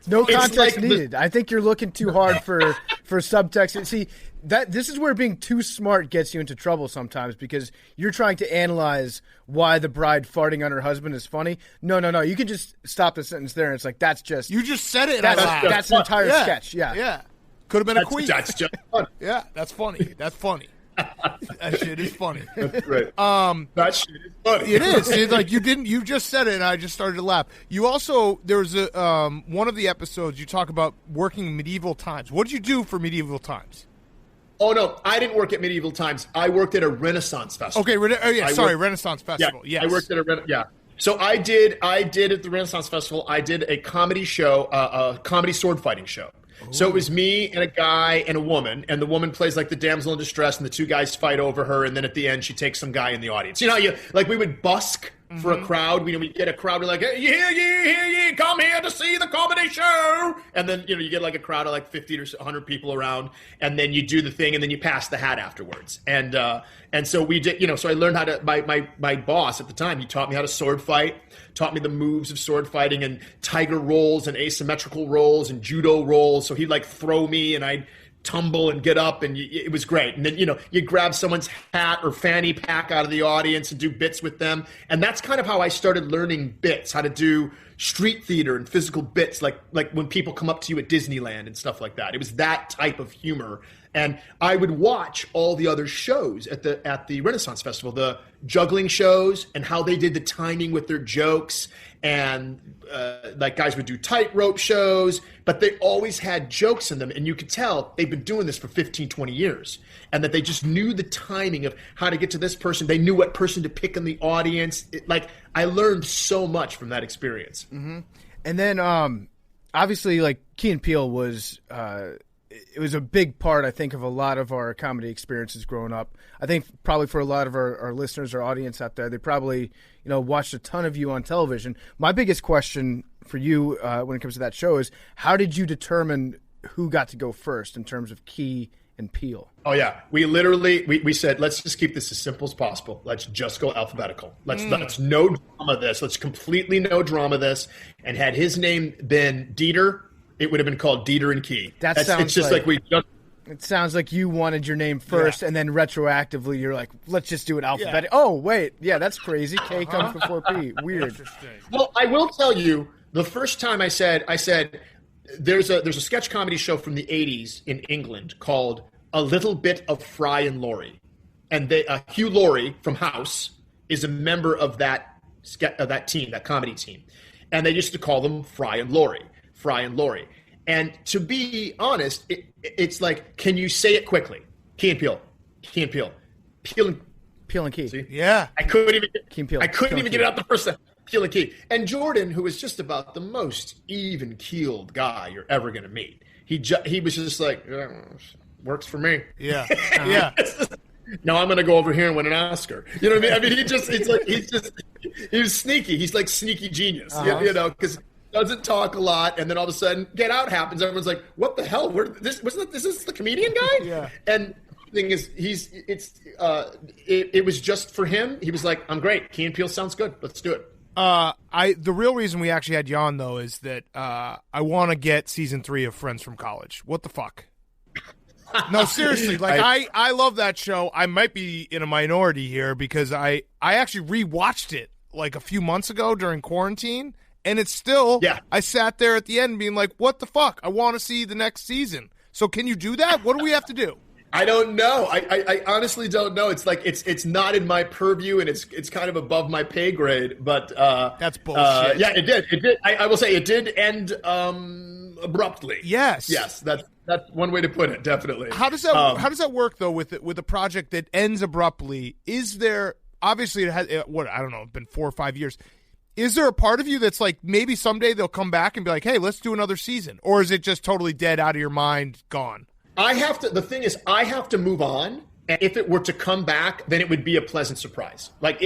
No it's context like needed. I think you're looking too hard for subtext. See, this is where being too smart gets you into trouble sometimes, because you're trying to analyze why the bride farting on her husband is funny. No. You can just stop the sentence there, and it's like, that's just... You just said it. That's an entire sketch. Yeah. Yeah. Could have been a queen. That's just funny. Yeah, that's funny. That's funny. That shit is funny. That's right. That shit is funny. It is. It's like you just said it, and I just started to laugh. You also, there's one of the episodes you talk about working medieval times. What did you do for medieval times? Oh no, I didn't work at medieval times. I worked at a Renaissance festival. Okay, Renaissance Festival. Yeah, yes. I worked at So I did at the Renaissance Festival. I did a comedy show, a comedy sword fighting show. Ooh. So it was me and a guy and a woman, and the woman plays like the damsel in distress, and the two guys fight over her, and then at the end she takes some guy in the audience. You know, we would busk for a crowd. We'd get a crowd, we're like, hey, yeah, come here to see the comedy show. And then, you get like a crowd of like 50 or 100 people around, and then you do the thing, and then you pass the hat afterwards. And so we did, so I learned how to, my boss at the time, he taught me how to sword fight, taught me the moves of sword fighting and tiger rolls and asymmetrical rolls and judo rolls. So he'd like throw me and I'd tumble and get up, and it was great. And then, you grab someone's hat or fanny pack out of the audience and do bits with them. And that's kind of how I started learning bits, how to do street theater and physical bits, like when people come up to you at Disneyland and stuff like that. It was that type of humor. And I would watch all the other shows at the Renaissance Festival, the juggling shows and how they did the timing with their jokes. And like guys would do tightrope shows, but they always had jokes in them. And you could tell they've been doing this for 15, 20 years. And that they just knew the timing of how to get to this person. They knew what person to pick in the audience. I learned so much from that experience. Mm-hmm. And then obviously, like, Key and Peele was it was a big part, I think, of a lot of our comedy experiences growing up. I think probably for a lot of our listeners, our audience out there, they probably watched a ton of you on television. My biggest question for you when it comes to that show is, how did you determine who got to go first in terms of Key and Peele? Oh yeah, we said, let's just keep this as simple as possible. Let's just go alphabetical. Let's no drama this. Let's completely no drama this. And had his name been Dieter, it would have been called Dieter and Key. It's just like we just. It sounds like you wanted your name first, and then retroactively you're like, let's just do it alphabetically. Yeah. Oh wait, yeah, that's crazy. K comes before P. Weird. Well, I will tell you, the first time I said there's a sketch comedy show from the 80s in England called A Little Bit of Fry and Laurie. And Hugh Laurie from House is a member of that team, that comedy team. And they used to call them Fry and Laurie. And to be honest, it's like, can you say it quickly? Key and Peele. Peele and Key. See? Yeah. I couldn't even get it out the first time. Peele and Key. And Jordan, who was just about the most even-keeled guy you're ever going to meet, he was just like, works for me. Yeah. Yeah. Now I'm going to go over here and win an Oscar. You know what I mean? I mean, he was sneaky. He's like sneaky genius, because doesn't talk a lot, and then all of a sudden Get Out happens. Everyone's like, what the hell? This is the comedian guy? Yeah. And the thing is, it was just for him. He was like, I'm great. Key and Peele sounds good. Let's do it. The real reason we actually had you on, though, is that I want to get season 3 of Friends from College. What the fuck? No, seriously. Like, I love that show. I might be in a minority here because I actually rewatched it like a few months ago during quarantine, and it's still, I sat there at the end being like, what the fuck? I want to see the next season. So can you do that? What do we have to do? I don't know. I honestly don't know. It's like it's not in my purview, and it's kind of above my pay grade. But that's bullshit. Yeah, it did. I will say it did end abruptly. Yes. That's one way to put it. Definitely. How does that work though with a project that ends abruptly? Is there, obviously it has, I don't know, it's been 4 or 5 years. Is there a part of you that's like, maybe someday they'll come back and be like, hey, let's do another season? Or is it just totally dead, out of your mind, gone? The thing is, I have to move on And if it were to come back, then it would be a pleasant surprise, like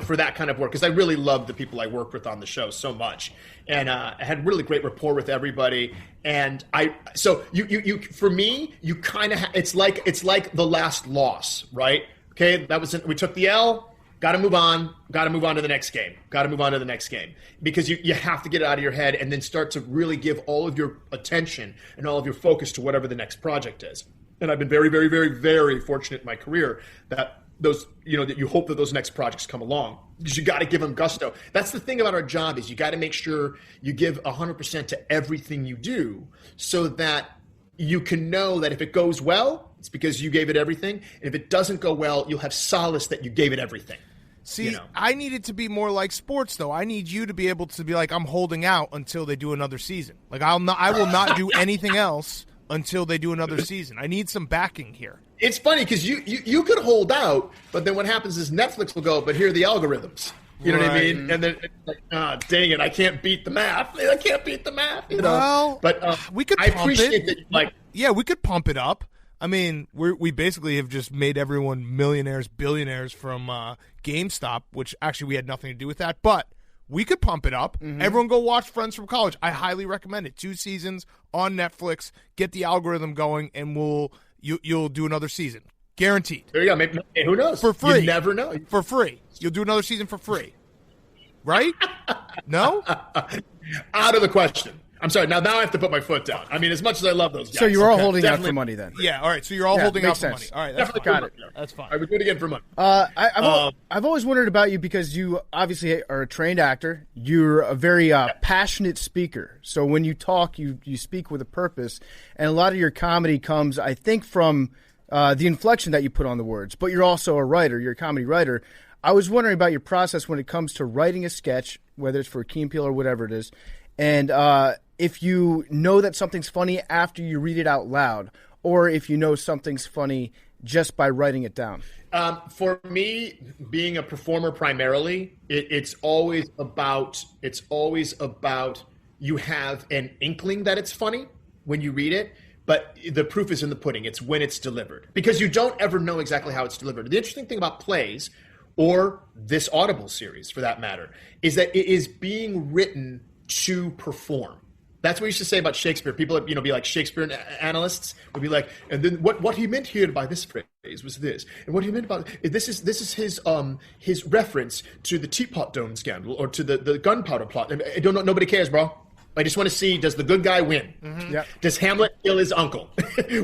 for that kind of work. Because I really love the people I worked with on the show so much, and I had really great rapport with everybody. And you for me, you kind of it's like the last loss, right? Okay, that was it. We took the L. Got to move on. Got to move on to the next game. Got to move on to the next game, because you have to get it out of your head and then start to really give all of your attention and all of your focus to whatever the next project is. And I've been very, very, very, very fortunate in my career that that you hope that those next projects come along, because you got to give them gusto. That's the thing about our job, is you got to make sure you give 100% to everything you do, so that you can know that if it goes well, it's because you gave it everything. And if it doesn't go well, you'll have solace that you gave it everything. See, I need it to be more like sports, though. I need you to be able to be like, I'm holding out until they do another season. Like I will not do anything else until they do another season. I need some backing here. It's funny because you could hold out, but then what happens is Netflix will go, but here are the algorithms. You know what I mean? And then it's like, dang it, I can't beat the math. I can't beat the math. Well, but we could. I appreciate that. Yeah, we could pump it up. I mean, we basically have just made everyone millionaires, billionaires from GameStop, which actually we had nothing to do with that, but we could pump it up. Mm-hmm. Everyone go watch Friends from College. I highly recommend it. 2 seasons on Netflix. Get the algorithm going, and you'll do another season. Guaranteed. There you go. Maybe, who knows? For free. You never know. For free. You'll do another season for free. Right? No? Out of the question. I'm sorry. Now I have to put my foot down. I mean, as much as I love those guys. So you're all holding out for money then? Yeah. All right. So you're all holding out for money. All right. That's got it. That's fine. I would do it again for money. I've always wondered about you, because you obviously are a trained actor. You're a very passionate speaker. So when you talk, you speak with a purpose. And a lot of your comedy comes, I think, from the inflection that you put on the words. But you're also a writer. You're a comedy writer. I was wondering about your process when it comes to writing a sketch, whether it's for Key and Peele or whatever it is. And if you know that something's funny after you read it out loud, or if you know something's funny just by writing it down. For me, being a performer primarily, it's always about you have an inkling that it's funny when you read it, but the proof is in the pudding. It's when it's delivered, because you don't ever know exactly how it's delivered. The interesting thing about plays, or this Audible series for that matter, is that it is being written to perform. That's what we used to say about Shakespeare. People, be like Shakespeare analysts would be like, and then what he meant here by this phrase was this, and what he meant about this is his reference to the Teapot Dome scandal, or to the gunpowder plot. I don't know. Nobody cares, bro. I just want to see, does the good guy win? Mm-hmm. Yep. Does Hamlet kill his uncle?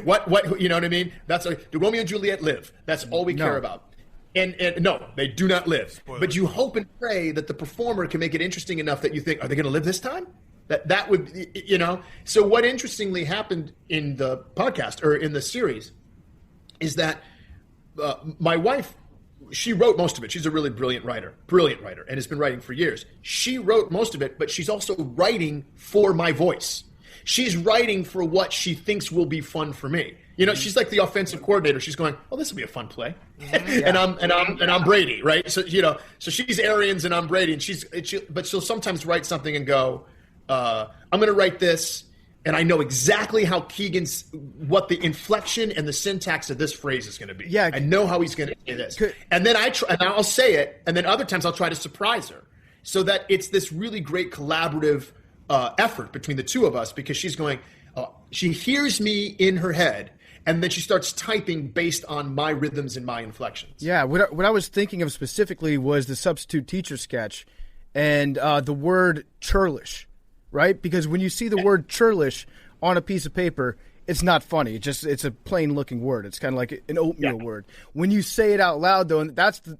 what you know what I mean? Do Romeo and Juliet live? That's all we care about. And no, they do not live. Spoiler. But you hope and pray that the performer can make it interesting enough that you think, are they going to live this time? That would, So what interestingly happened in the podcast, or in the series, is that my wife, she wrote most of it. She's a really brilliant writer, and has been writing for years. She wrote most of it, but she's also writing for my voice. She's writing for what she thinks will be fun for me. She's like the offensive coordinator. She's going, "Oh, this will be a fun play," and I'm Brady, right? So so she's Arians and I'm Brady, and but she'll sometimes write something and go, "I'm going to write this, and I know exactly how what the inflection and the syntax of this phrase is going to be. Yeah, I know how he's going to say this, and then I'll say it, and then other times I'll try to surprise her, so that it's this really great collaborative effort between the two of us, because she's going, she hears me in her head. And then she starts typing based on my rhythms and my inflections. Yeah, what I was thinking of specifically was the substitute teacher sketch, and the word churlish, right? Because when you see the word churlish on a piece of paper, it's not funny. It's a plain looking word. It's kind of like an oatmeal word. When you say it out loud, though, and that's the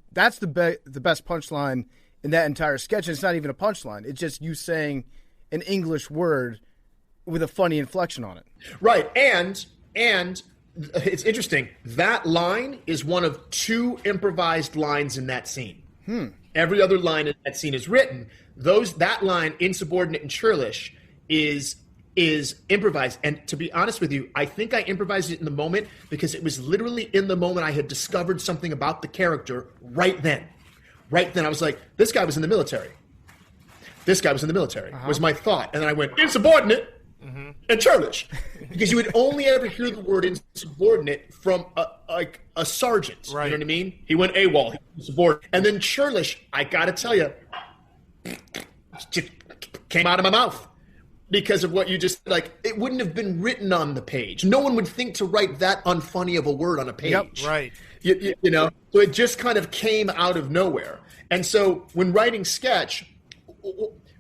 best punchline in that entire sketch. And it's not even a punchline. It's just you saying an English word with a funny inflection on it. Right, and it's interesting. That line is one of 2 improvised lines in that scene. Every other line in that scene is written. That line, insubordinate and churlish, is improvised. And to be honest with you, I think I improvised it in the moment, because it was literally in the moment I had discovered something about the character right then. Right then, I was like, this guy was in the military. Was my thought. And then I went, insubordinate. Mm-hmm. and churlish, because you would only ever hear the word insubordinate from a sergeant. Right. You know what I mean? He went AWOL. He was subordinate. And then churlish, I got to tell you, just came out of my mouth because of what you just, like, it wouldn't have been written on the page. No one would think to write that unfunny of a word on a page. Yep, right. You know, so it just kind of came out of nowhere. And so when writing sketch,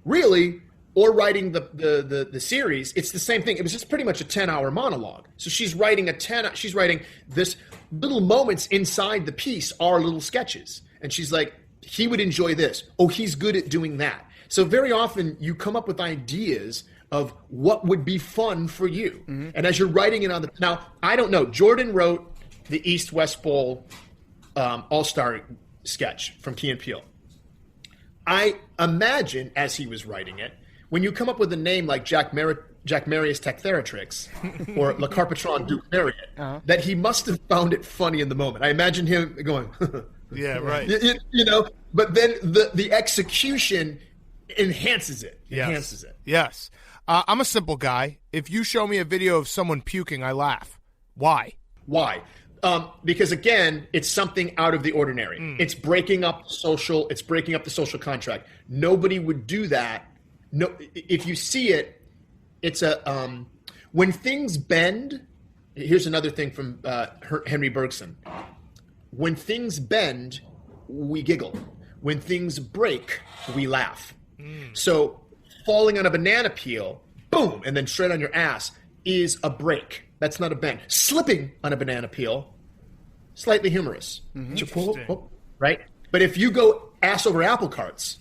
really, or writing the series, it's the same thing. It was just pretty much a 10-hour monologue. So she's writing this little moments inside the piece are little sketches. And she's like, he would enjoy this. Oh, he's good at doing that. So very often you come up with ideas of what would be fun for you. Mm-hmm. And as you're writing it now, I don't know. Jordan wrote the East-West Bowl All-Star sketch from Key and Peele. I imagine as he was writing it, when you come up with a name like Jack Marius Tectheratrix or Le Carpatron Duke Marriott, that he must have found it funny in the moment. I imagine him going, yeah, right. You know, but then the execution enhances it. Yes. I'm a simple guy. If you show me a video of someone puking, I laugh. Why? Because again, it's something out of the ordinary. It's breaking up the social contract. Nobody would do that. No, if you see it, it's when things bend. Here's another thing from Henry Bergson. When things bend, we giggle. When things break, we laugh. So falling on a banana peel, boom, and then straight on your ass is a break. That's not a bend. Slipping on a banana peel, slightly humorous. Right? But if you go ass over apple carts,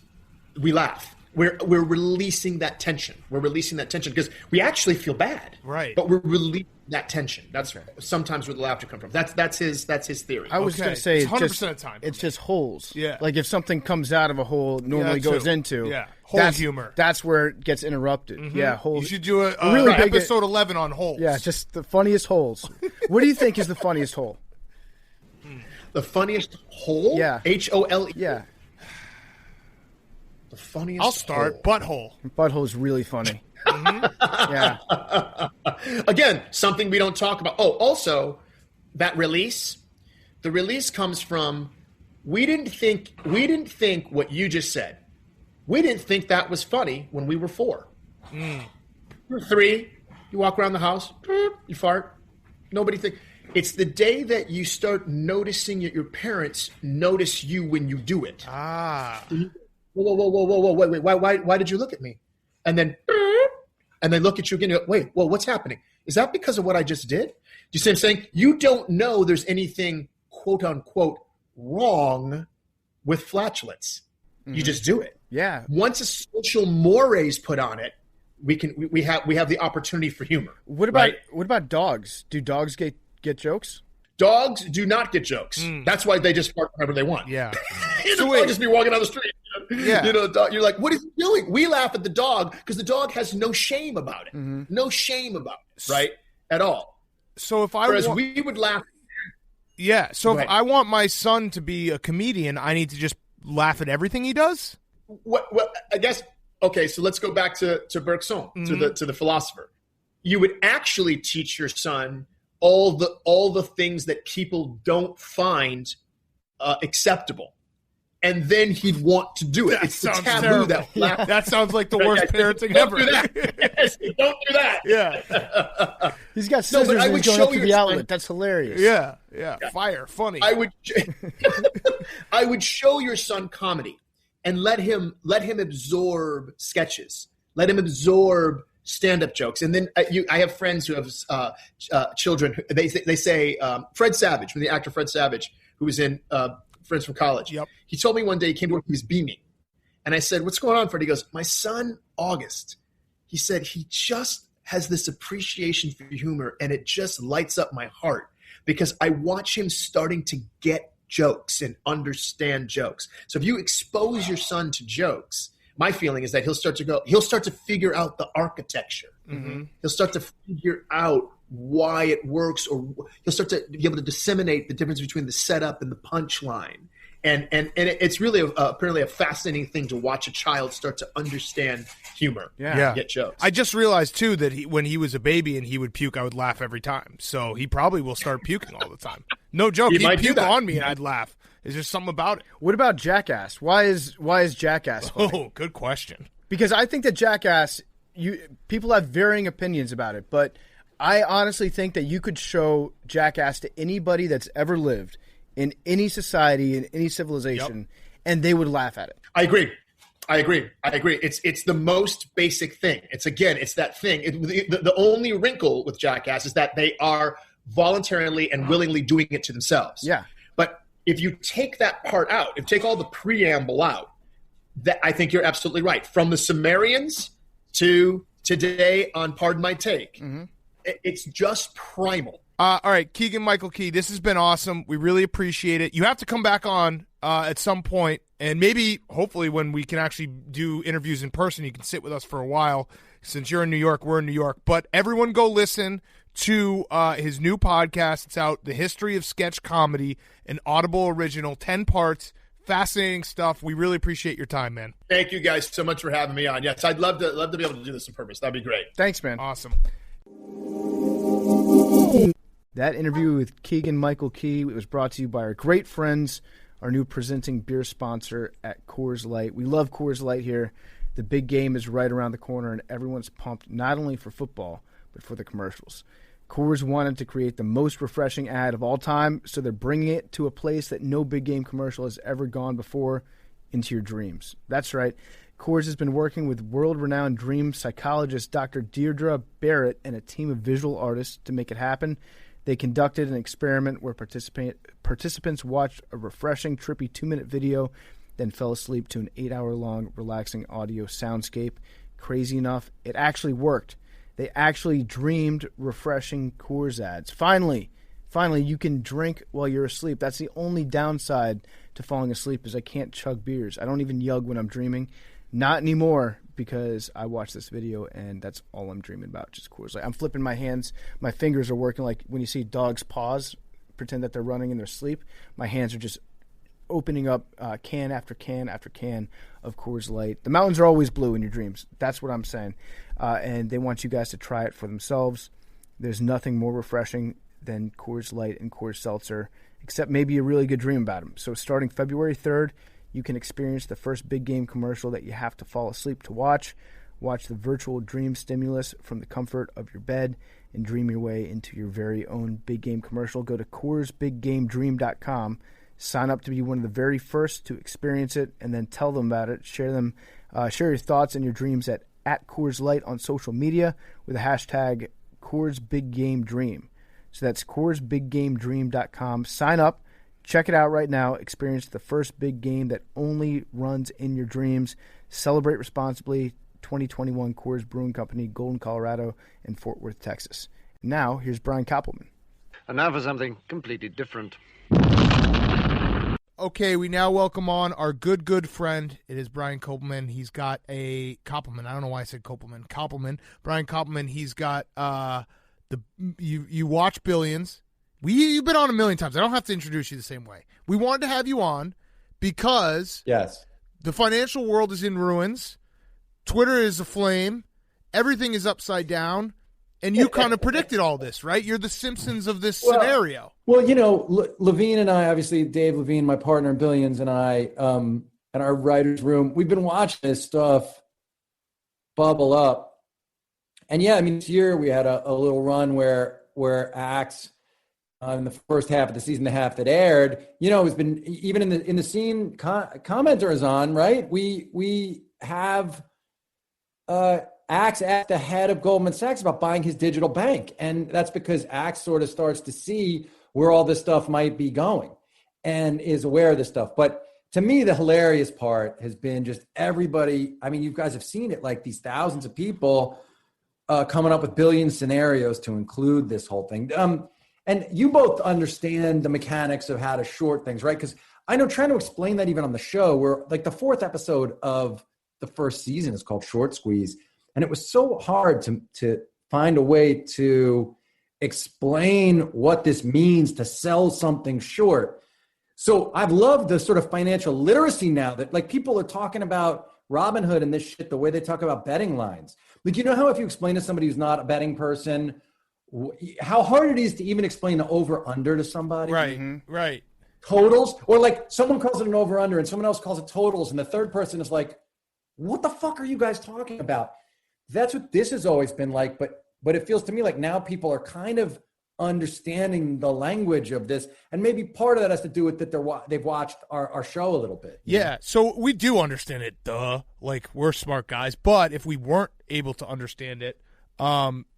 we laugh. We're releasing that tension. We're releasing that tension because we actually feel bad. Right. But we're releasing that tension. That's sometimes where the laughter comes from. That's his theory. I was going to say it's 100% of the time. It's just holes. Yeah. Like if something comes out of a hole, normally goes into. Yeah. Hole humor. That's where it gets interrupted. Mm-hmm. Yeah. Holes. You should do a really big episode 11 on holes. Yeah. Just the funniest holes. What do you think is the funniest hole? The funniest hole? Yeah. HOLE? Yeah. The funniest I'll start. hole. Butthole is really funny. Yeah. Again, something we don't talk about. Oh, also, that release. The release comes from we didn't think what you just said. We didn't think that was funny when we were 4. You're 3. You walk around the house. You fart. Nobody think. It's the day that you start noticing that your parents notice you when you do it. Whoa, wait, why did you look at me? And then they look at you again. Wait, what's happening? Is that because of what I just did? Do you see what I'm saying? You don't know there's anything, quote unquote, wrong with flatulence. You just do it. Yeah. Once a social mores is put on it, we have the opportunity for humor. What about dogs? Do dogs get jokes? Dogs do not get jokes. That's why they just fart whenever they want. Yeah. They'll just be walking down the street. Yeah. You know, dog, you're like, what is he doing? We laugh at the dog because the dog has no shame about it. Mm-hmm. No shame about it, right? At all. So if we would laugh. Yeah. So if I want my son to be a comedian, I need to just laugh at everything he does? Well, I guess, okay, so let's go back to Bergson, to the philosopher. You would actually teach your son all the things that people don't find acceptable. And then he'd want to do it. That it's the sounds taboo terrible. That sounds like the worst parenting ever. Do that. Yes, don't do that. Yeah. He's got scissors and he's going up to the outlet. That's hilarious. Yeah. Fire, funny. I would show your son comedy and let him absorb sketches. Let him absorb stand-up jokes. And then I have friends who have children. They say Fred Savage, from the actor Fred Savage, who was in Friends from College. Yep. He told me one day he came to work, he was beaming. And I said, what's going on, Fred? He goes, my son, August, he said, he just has this appreciation for humor, and it just lights up my heart because I watch him starting to get jokes and understand jokes. So if you expose your son to jokes, my feeling is that he'll start to figure out the architecture. Mm-hmm. He'll start to figure out why it works, or he'll start to be able to disseminate the difference between the setup and the punchline. And it's really apparently a fascinating thing to watch a child start to understand humor. Yeah. Get jokes. I just realized too that when he was a baby and he would puke, I would laugh every time. So he probably will start puking all the time. No joke. He'd might do puke that. on me and I'd laugh. Is there something about it? What about Jackass? Why is Jackass funny? Oh, good question. Because I think that Jackass, people have varying opinions about it, but I honestly think that you could show Jackass to anybody that's ever lived in any society, in any civilization, and they would laugh at it. I agree. It's the most basic thing. It's that thing. The only wrinkle with Jackass is that they are voluntarily and willingly doing it to themselves. Yeah. But if you take that part out, if you take all the preamble out, that I think you're absolutely right. From the Sumerians to today on Pardon My Take, it's just primal. All right, Keegan-Michael Key, this has been awesome. We really appreciate it. You have to come back on at some point, and maybe, hopefully, when we can actually do interviews in person, you can sit with us for a while. Since you're in New York, we're in New York. But everyone go listen to his new podcast. It's out, The History of Sketch Comedy, an Audible original, 10 parts, fascinating stuff. We really appreciate your time, man. Thank you guys so much for having me on. Yes, I'd love to be able to do this in purpose. That'd be great. Thanks, man. Awesome. That interview with Keegan-Michael Key was brought to you by our great friends, our new presenting beer sponsor at Coors Light. We love Coors Light here. The big game is right around the corner, and everyone's pumped not only for football, but for the commercials. Coors wanted to create the most refreshing ad of all time, so they're bringing it to a place that no big game commercial has ever gone before, into your dreams. That's right. Coors has been working with world-renowned dream psychologist Dr. Deirdre Barrett and a team of visual artists to make it happen. They conducted an experiment where participants watched a refreshing, trippy 2-minute video, then fell asleep to an 8-hour-long, relaxing audio soundscape. Crazy enough, it actually worked. They actually dreamed refreshing Coors ads. Finally, you can drink while you're asleep. That's the only downside to falling asleep is I can't chug beers. I don't even yug when I'm dreaming. Not anymore, because I watched this video and that's all I'm dreaming about, just Coors Light. I'm flipping my hands. My fingers are working like when you see dogs pause, pretend that they're running in their sleep. My hands are just opening up can after can after can of Coors Light. The mountains are always blue in your dreams. That's what I'm saying. And they want you guys to try it for themselves. There's nothing more refreshing than Coors Light and Coors Seltzer, except maybe a really good dream about them. So starting February 3rd, you can experience the first big game commercial that you have to fall asleep to watch. Watch the virtual dream stimulus from the comfort of your bed and dream your way into your very own big game commercial. Go to CoorsBigGameDream.com. Sign up to be one of the very first to experience it, and then tell them about it. Share your thoughts and your dreams at Coors Light on social media with the hashtag CoorsBigGameDream. So that's CoorsBigGameDream.com. Sign up. Check it out right now. Experience the first big game that only runs in your dreams. Celebrate responsibly. 2021 Coors Brewing Company, Golden, Colorado, and Fort Worth, Texas. Now, here's Brian Koppelman. And now for something completely different. Okay, we now welcome on our good friend. It is Brian Koppelman. He's got a Koppelman. I don't know why I said Koppelman. Brian Koppelman. He's got you watch Billions. You've been on a million times. I don't have to introduce you the same way. We wanted to have you on because the financial world is in ruins. Twitter is aflame. Everything is upside down. And you kind of predicted all this, right? You're the Simpsons of this scenario. Well, you know, Levine and I, obviously Dave Levine, my partner in Billions, and I, in our writer's room, we've been watching this stuff bubble up. And yeah, I mean, this year we had a little run where Axe, in the first half of the season, the half that aired, you know, has been even in the scene commenters on, right? We have Axe at the head of Goldman Sachs about buying his digital bank. And that's because Axe sort of starts to see where all this stuff might be going and is aware of this stuff. But to me, the hilarious part has been just everybody. I mean, you guys have seen it, like these thousands of people coming up with billion scenarios to include this whole thing. And you both understand the mechanics of how to short things, right? Because I know trying to explain that even on the show, where like the 4th episode of the first season is called Short Squeeze. And it was so hard to find a way to explain what this means to sell something short. So I've loved the sort of financial literacy now that like people are talking about Robinhood and this shit, the way they talk about betting lines. Like, you know how if you explain to somebody who's not a betting person, how hard it is to even explain the over under to somebody. Right, right. Totals, or like someone calls it an over under and someone else calls it totals. And the third person is like, what the fuck are you guys talking about? That's what this has always been like. But it feels to me like now people are kind of understanding the language of this, and maybe part of that has to do with that they've watched our show a little bit. Yeah, so we do understand it, like we're smart guys, but if we weren't able to understand it,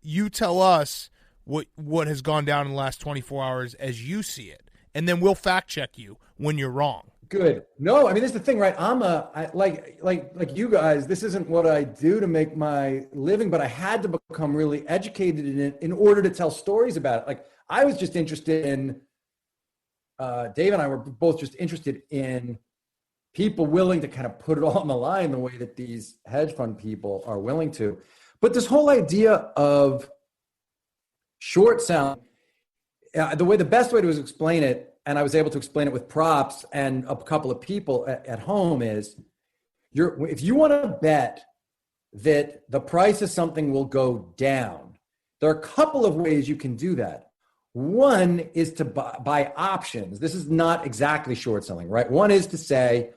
you tell us what has gone down in the last 24 hours as you see it, and then we'll fact check you when you're wrong. Good. No, I mean, this is the thing, right? Like you guys, this isn't what I do to make my living, but I had to become really educated in it in order to tell stories about it. Like I was just interested in, Dave and I were both just interested in people willing to kind of put it all on the line the way that these hedge fund people are willing to. But this whole idea of short selling, the best way to explain it, and I was able to explain it with props and a couple of people at home, is if you want to bet that the price of something will go down, there are a couple of ways you can do that. One is to buy options. This is not exactly short selling, right? One is to say,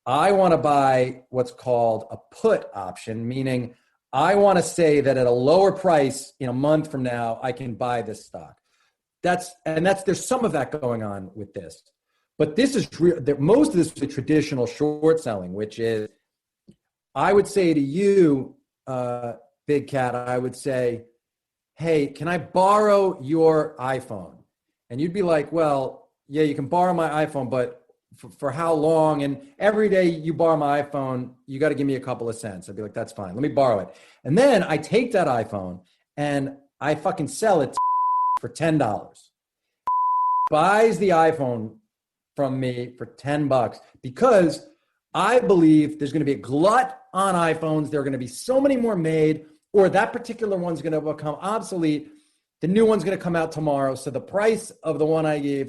I want to buy what's called a put option, meaning I want to say that at a lower price in a month from now, I can buy this stock. There's some of that going on with this, but this is most of this is the traditional short selling, which is, I would say to you, Big Cat, I would say, hey, can I borrow your iPhone? And you'd be like, well, yeah, you can borrow my iPhone, but for how long? And every day you borrow my iPhone, you got to give me a couple of cents. I'd be like, that's fine. Let me borrow it. And then I take that iPhone and I fucking sell it for $10. Buys the iPhone from me for $10 because I believe there's going to be a glut on iPhones. There are going to be so many more made, or that particular one's going to become obsolete. The new one's going to come out tomorrow. So the price of the one I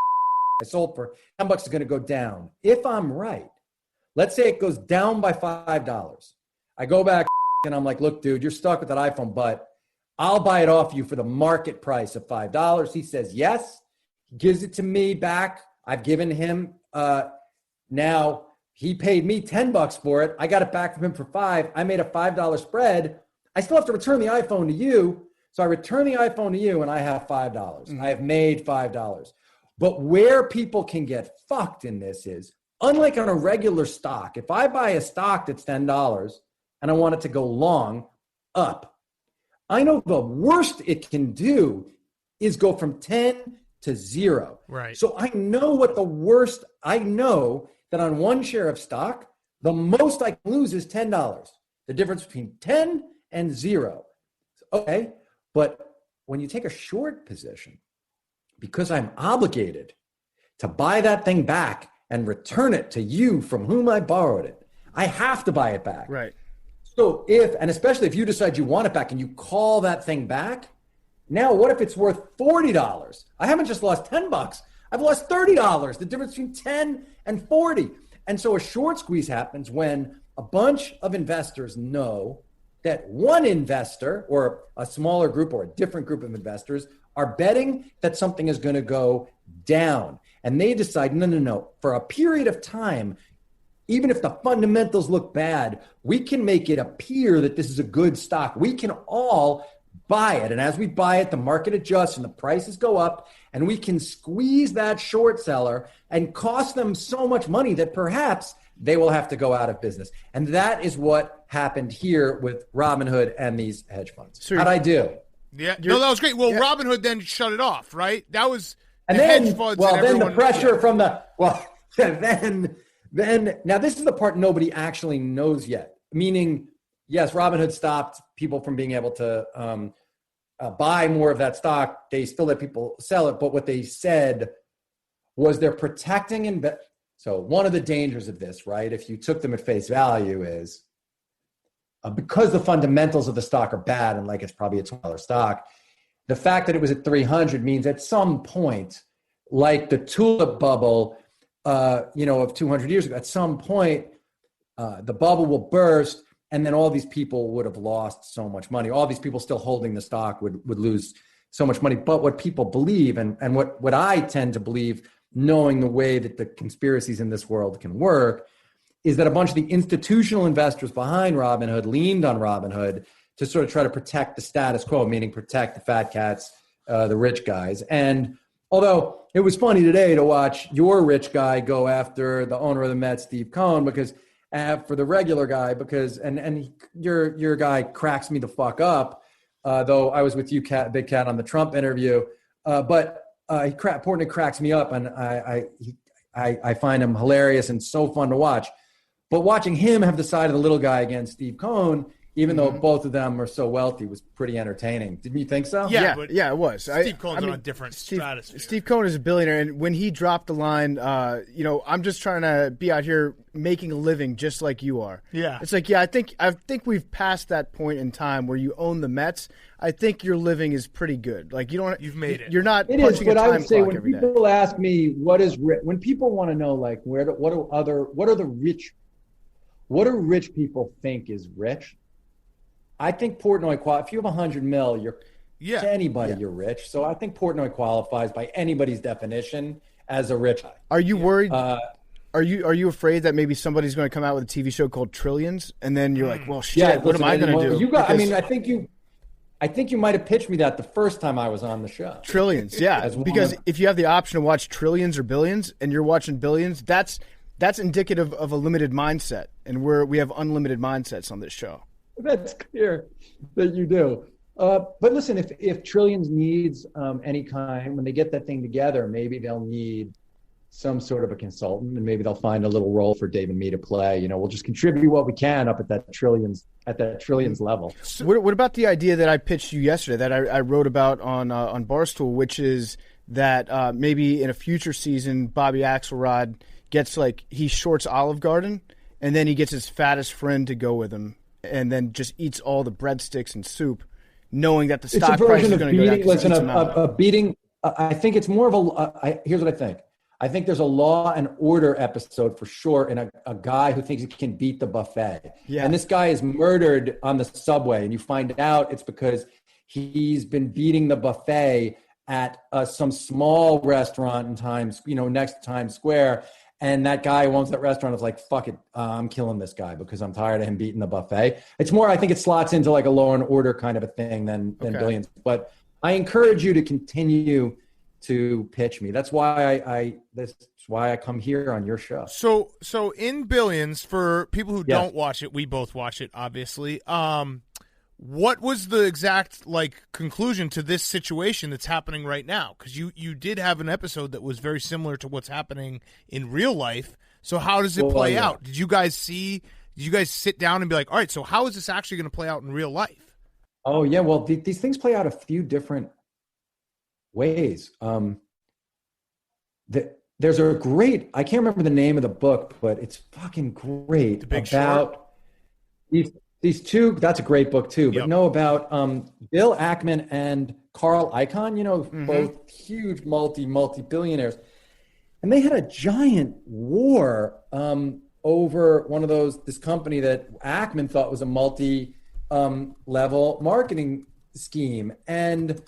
sold for $10 is going to go down. If I'm right, let's say it goes down by $5. I go back and I'm like, look, dude, you're stuck with that iPhone, but I'll buy it off you for the market price of $5. He says yes. He gives it to me back. I've given him, now he paid me $10 for it. I got it back from him for $5. I made a $5 spread. I still have to return the iPhone to you. So I return the iPhone to you and I have $5. Mm-hmm. I have made $5. But where people can get fucked in this is, unlike on a regular stock, if I buy a stock that's $10 and I want it to go long up, I know the worst it can do is go from 10 to 0. Right. So I know I know that on one share of stock, the most I can lose is $10. The difference between 10 and 0. Okay. But when you take a short position, because I'm obligated to buy that thing back and return it to you from whom I borrowed it, I have to buy it back. Right. So especially if you decide you want it back and you call that thing back, now what if it's worth $40? I haven't just lost $10. I've lost $30. The difference between 10 and 40. And so a short squeeze happens when a bunch of investors know that one investor or a smaller group or a different group of investors are betting that something is going to go down. And they decide, no. For a period of time, even if the fundamentals look bad, we can make it appear that this is a good stock. We can all buy it. And as we buy it, the market adjusts and the prices go up, and we can squeeze that short seller and cost them so much money that perhaps they will have to go out of business. And that is what happened here with Robinhood and these hedge funds. How'd I do? Yeah, no, that was great. Well, Robinhood then shut it off, right? That was and the then, hedge funds. Well, and then the pressure from the then now this is the part nobody actually knows yet. Meaning, yes, Robinhood stopped people from being able to buy more of that stock. They still let people sell it, but what they said was they're protecting So one of the dangers of this, right, if you took them at face value, is because the fundamentals of the stock are bad and like it's probably a $12 stock, the fact that it was at 300 means at some point, like the tulip bubble, of 200 years ago. At some point, the bubble will burst, and then all these people would have lost so much money. All these people still holding the stock would lose so much money. But what people believe, and what I tend to believe, knowing the way that the conspiracies in this world can work, is that a bunch of the institutional investors behind Robinhood leaned on Robinhood to sort of try to protect the status quo, meaning protect the fat cats, the rich guys. And although it was funny today to watch your rich guy go after the owner of the Mets, Steve Cohen, because for the regular guy, because your guy cracks me the fuck up, though I was with you, Big Cat, on the Trump interview, but Portnoy cracks me up, and I find him hilarious and so fun to watch. But watching him have the side of the little guy against Steve Cohen, even though both of them are so wealthy, was pretty entertaining. Didn't you think so? Yeah, it was. Steve Cohen's on a different stratosphere. Steve Cohen is a billionaire, and when he dropped the line, I'm just trying to be out here making a living just like you are. Yeah. It's like, I think we've passed that point in time where you own the Mets. I think your living is pretty good. Like, you've made it. You're not punching a time clock every day. But I would say when people ask me when people want to know, like, what do rich people think is rich? I think Portnoy if you have $100 million, to anybody, you're rich. So I think Portnoy qualifies by anybody's definition as a rich guy. Are you worried? Are you afraid that maybe somebody's going to come out with a TV show called Trillions, and then you're like, well, shit, what am I going to do? I think you might have pitched me that the first time I was on the show. Trillions, yeah. Because if you have the option to watch Trillions or Billions, and you're watching Billions, that's indicative of a limited mindset, and we have unlimited mindsets on this show. That's clear that you do. But listen, if Trillions needs any kind, when they get that thing together, maybe they'll need some sort of a consultant, and maybe they'll find a little role for Dave and me to play. We'll just contribute what we can up at that Trillions level. So what about the idea that I pitched you yesterday, that I wrote about on Barstool, which is that maybe in a future season, Bobby Axelrod gets he shorts Olive Garden, and then he gets his fattest friend to go with him, and then just eats all the breadsticks and soup, knowing that the stock price is going to go down. Listen, a beating. I think it's more of here's what I think. I think there's a Law and Order episode for sure, and a guy who thinks he can beat the buffet. Yeah. And this guy is murdered on the subway, and you find out it's because he's been beating the buffet at some small restaurant in next to Times Square. And that guy who owns that restaurant is like, fuck it, I'm killing this guy because I'm tired of him beating the buffet. It's more, I think it slots into like a Law and Order kind of a thing than Billions. But I encourage you to continue to pitch me. That's why I come here on your show. So in Billions, for people who don't watch it, we both watch it, obviously. What was the exact conclusion to this situation that's happening right now? Because you did have an episode that was very similar to what's happening in real life. So how does it play out? Did you guys sit down and be like, all right, so how is this actually going to play out in real life? Oh yeah, well these things play out a few different ways. There's a great, I can't remember the name of the book, but it's fucking great about these two. That's a great book too. But about Bill Ackman and Carl Icahn, both huge multi-billionaires. And they had a giant war over this company that Ackman thought was a multi-level marketing scheme. And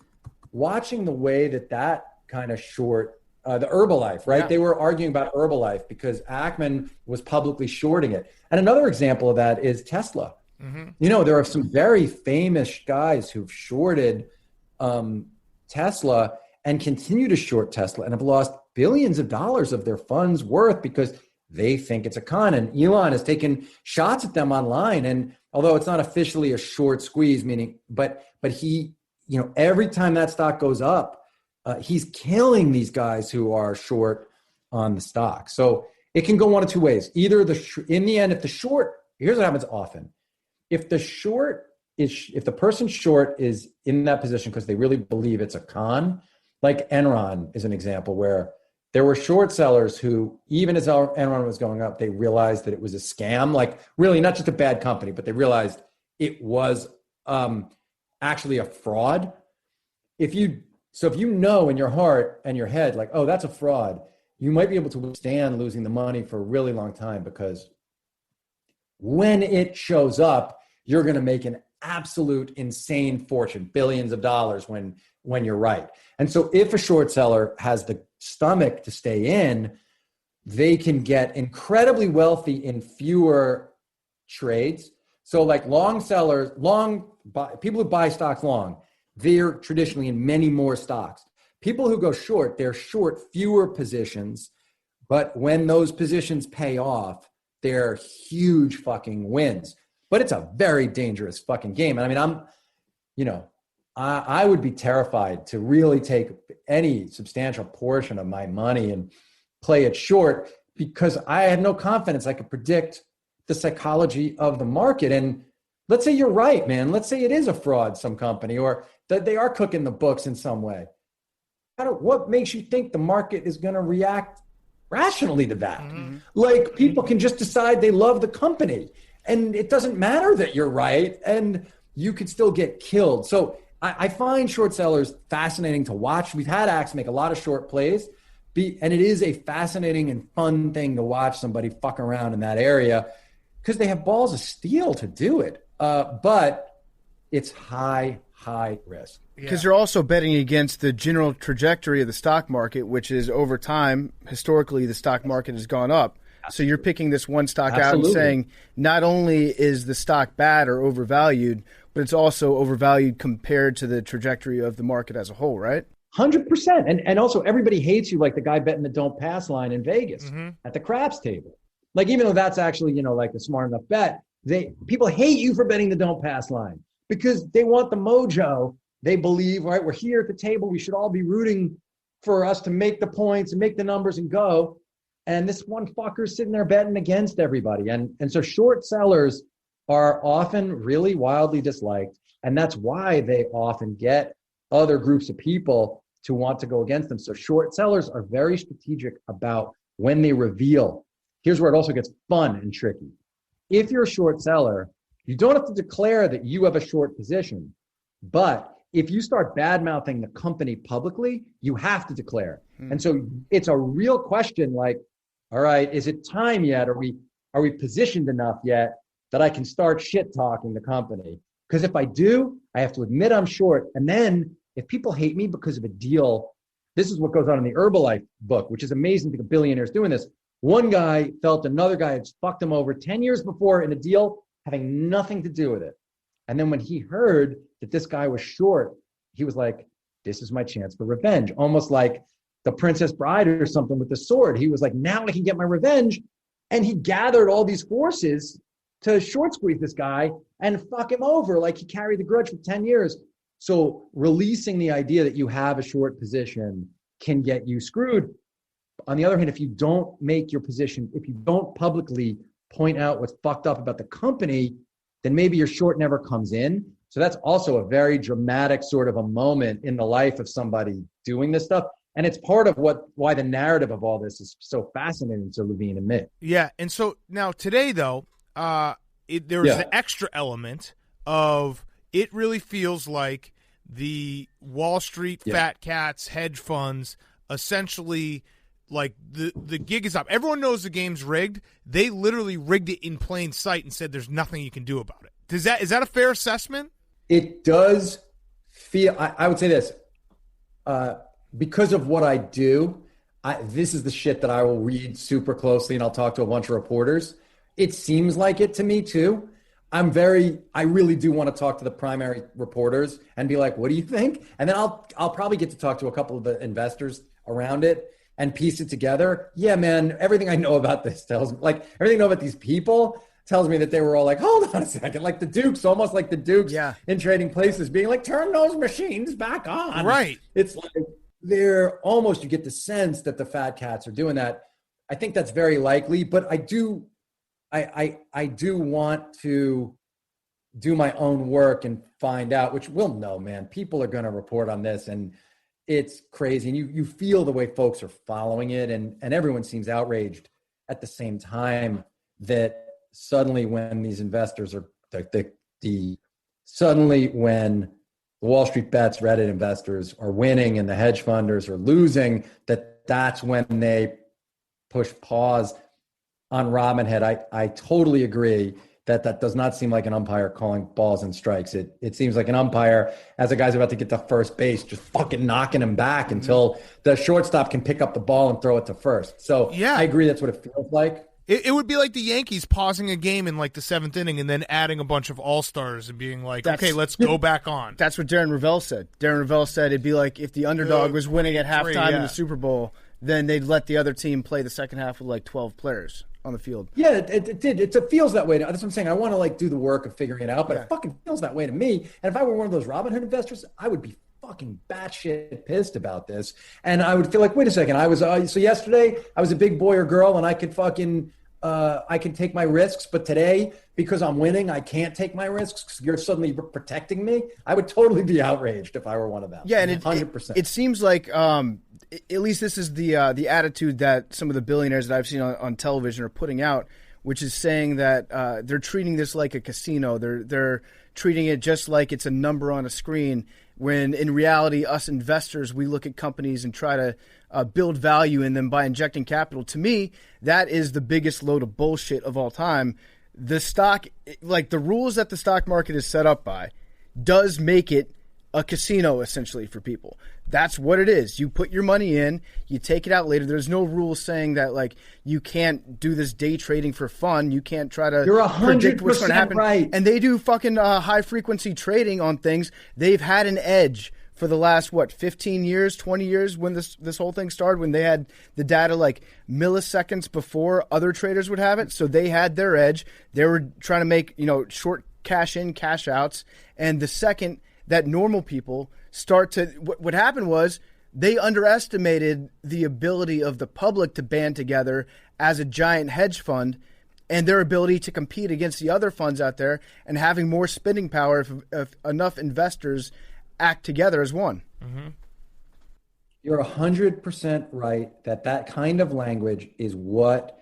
watching the way that kind of short, the Herbalife, right? Yeah. They were arguing about Herbalife because Ackman was publicly shorting it. And another example of that is Tesla. Mm-hmm. There are some very famous guys who've shorted Tesla and continue to short Tesla and have lost billions of dollars of their funds worth because they think it's a con. And Elon has taken shots at them online. And although it's not officially a short squeeze, but he, every time that stock goes up, he's killing these guys who are short on the stock. So it can go one of two ways. Either in the end, here's what happens often. If the person short is in that position because they really believe it's a con, like Enron is an example where there were short sellers who, even as Enron was going up, they realized that it was a scam, like really not just a bad company, but they realized it was actually a fraud. If you know in your heart and your head, like, oh, that's a fraud, you might be able to withstand losing the money for a really long time, because when it shows up, you're going to make an absolute insane fortune, billions of dollars when you're right. And so if a short seller has the stomach to stay in, they can get incredibly wealthy in fewer trades. So like long sellers, people who buy stocks long, they're traditionally in many more stocks. People who go short, they're short fewer positions, but when those positions pay off, they're huge fucking wins. But it's a very dangerous fucking game. And I mean, I would be terrified to really take any substantial portion of my money and play it short, because I had no confidence I could predict the psychology of the market. And let's say you're right, man. Let's say it is a fraud, some company, or that they are cooking the books in some way. What makes you think the market is going to react rationally to that? Mm-hmm. Like, people can just decide they love the company, and it doesn't matter that you're right, and you could still get killed. So I find short sellers fascinating to watch. We've had Axe make a lot of short plays, and it is a fascinating and fun thing to watch somebody fuck around in that area, because they have balls of steel to do it. But it's high risk. Because you're also betting against the general trajectory of the stock market, which is over time, historically, the stock market has gone up. So you're picking this one stock out and saying, not only is the stock bad or overvalued, but it's also overvalued compared to the trajectory of the market as a whole, right? 100%. And also, everybody hates you like the guy betting the don't pass line in Vegas at the craps table. Like, even though that's actually, like a smart enough bet, people hate you for betting the don't pass line, because they want the mojo. They believe, right, we're here at the table, we should all be rooting for us to make the points and make the numbers and go. And this one fucker's sitting there betting against everybody. And so short sellers are often really wildly disliked. And that's why they often get other groups of people to want to go against them. So short sellers are very strategic about when they reveal. Here's where it also gets fun and tricky. If you're a short seller, you don't have to declare that you have a short position. But if you start bad-mouthing the company publicly, you have to declare. And so it's a real question, like, all right, is it time yet? Are we positioned enough yet that I can start shit-talking the company? Because if I do, I have to admit I'm short. And then if people hate me because of a deal, this is what goes on in the Herbalife book, which is amazing to think of billionaires doing this. One guy felt another guy had fucked him over 10 years before in a deal having nothing to do with it. And then when he heard that this guy was short, he was like, this is my chance for revenge. Almost like the Princess Bride or something with the sword. He was like, now I can get my revenge. And he gathered all these forces to short squeeze this guy and fuck him over. Like, he carried the grudge for 10 years. So releasing the idea that you have a short position can get you screwed. On the other hand, if you don't make your position, if you don't publicly point out what's fucked up about the company, then maybe your short never comes in. So that's also a very dramatic sort of a moment in the life of somebody doing this stuff. And it's part of why the narrative of all this is so fascinating to Levine and me. Yeah, and so now today, though, there's an extra element of it really feels like the Wall Street fat cats, hedge funds, essentially, like the gig is up. Everyone knows the game's rigged. They literally rigged it in plain sight and said there's nothing you can do about it. Is that a fair assessment? It does feel, I would say this, because of what I do, this is the shit that I will read super closely, and I'll talk to a bunch of reporters. It seems like it to me too. I really do want to talk to the primary reporters and be like, what do you think? And then I'll probably get to talk to a couple of the investors around it and piece it together. Yeah, man, everything I know about this tells me, like, everything I know about these people tells me that they were all like, hold on a second, like the Dukes, almost like the Dukes in Trading Places being like, turn those machines back on. Right. It's like they're almost, you get the sense that the fat cats are doing that. I think that's very likely, but I do want to do my own work and find out, which we'll know, man. People are going to report on this, and it's crazy. And you feel the way folks are following it, and everyone seems outraged at the same time that suddenly when these investors are suddenly when the Wall Street Bets Reddit investors are winning and the hedge funders are losing, that's when they push pause on Robinhood. I totally agree that does not seem like an umpire calling balls and strikes. It seems like an umpire, as a guy's about to get to first base, just fucking knocking him back until the shortstop can pick up the ball and throw it to first. So yeah, I agree that's what it feels like. It would be like the Yankees pausing a game in like the 7th inning and then adding a bunch of all-stars and being like, okay, let's go back on. That's what Darren Rovell said. Darren Rovell said it'd be like if the underdog was winning at halftime in the Super Bowl, then they'd let the other team play the second half with like 12 players on the field. Yeah, it did. It feels that way. That's what I'm saying. I want to like do the work of figuring it out, but it fucking feels that way to me. And if I were one of those Robinhood investors, I would be fucking batshit pissed about this. And I would feel like, wait a second, I was so yesterday I was a big boy or girl and I could fucking I can take my risks, but today because I'm winning, I can't take my risks because you're suddenly protecting me. I would totally be outraged if I were one of them. Yeah, and 100%. It seems like at least this is the attitude that some of the billionaires that I've seen on television are putting out, which is saying that they're treating this like a casino. They're treating it just like it's a number on a screen, when in reality, us investors, we look at companies and try to build value in them by injecting capital. To me, that is the biggest load of bullshit of all time. The stock, like the rules that the stock market is set up by, does make it a casino essentially for people. That's what it is. You put your money in, you take it out later. There's no rules saying that like you can't do this day trading for fun. You can't try to predict what's going to happen. Right. And they do fucking high frequency trading on things. They've had an edge for the last 15 years, 20 years when this whole thing started, when they had the data like milliseconds before other traders would have it. So they had their edge. They were trying to make, short cash in, cash outs. And the second that normal people start to, what happened was they underestimated the ability of the public to band together as a giant hedge fund and their ability to compete against the other funds out there and having more spending power if enough investors act together as one. Mm-hmm. You're 100% right that kind of language is what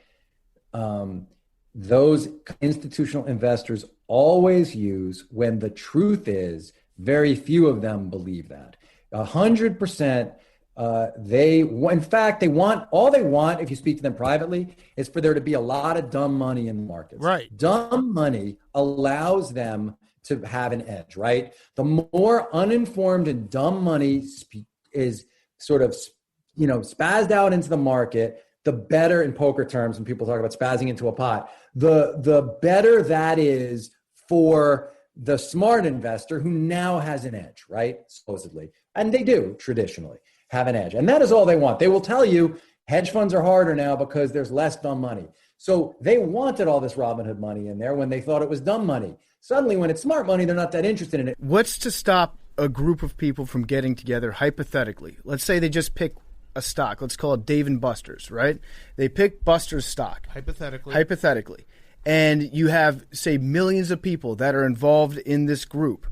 those institutional investors always use, when the truth is very few of them believe that. 100%. In fact, they want, if you speak to them privately, is for there to be a lot of dumb money in the markets. Right. Dumb money allows them to have an edge, right? The more uninformed and dumb money is sort of, spazzed out into the market, the better, in poker terms, when people talk about spazzing into a pot, the better that is for the smart investor who now has an edge, right? Supposedly. And they do traditionally have an edge. And that is all they want. They will tell you hedge funds are harder now because there's less dumb money. So they wanted all this Robinhood money in there when they thought it was dumb money. Suddenly, when it's smart money, they're not that interested in it. What's to stop a group of people from getting together hypothetically? Let's say they just pick a stock. Let's call it Dave & Buster's, right? They pick Buster's stock. Hypothetically. And you have, say, millions of people that are involved in this group.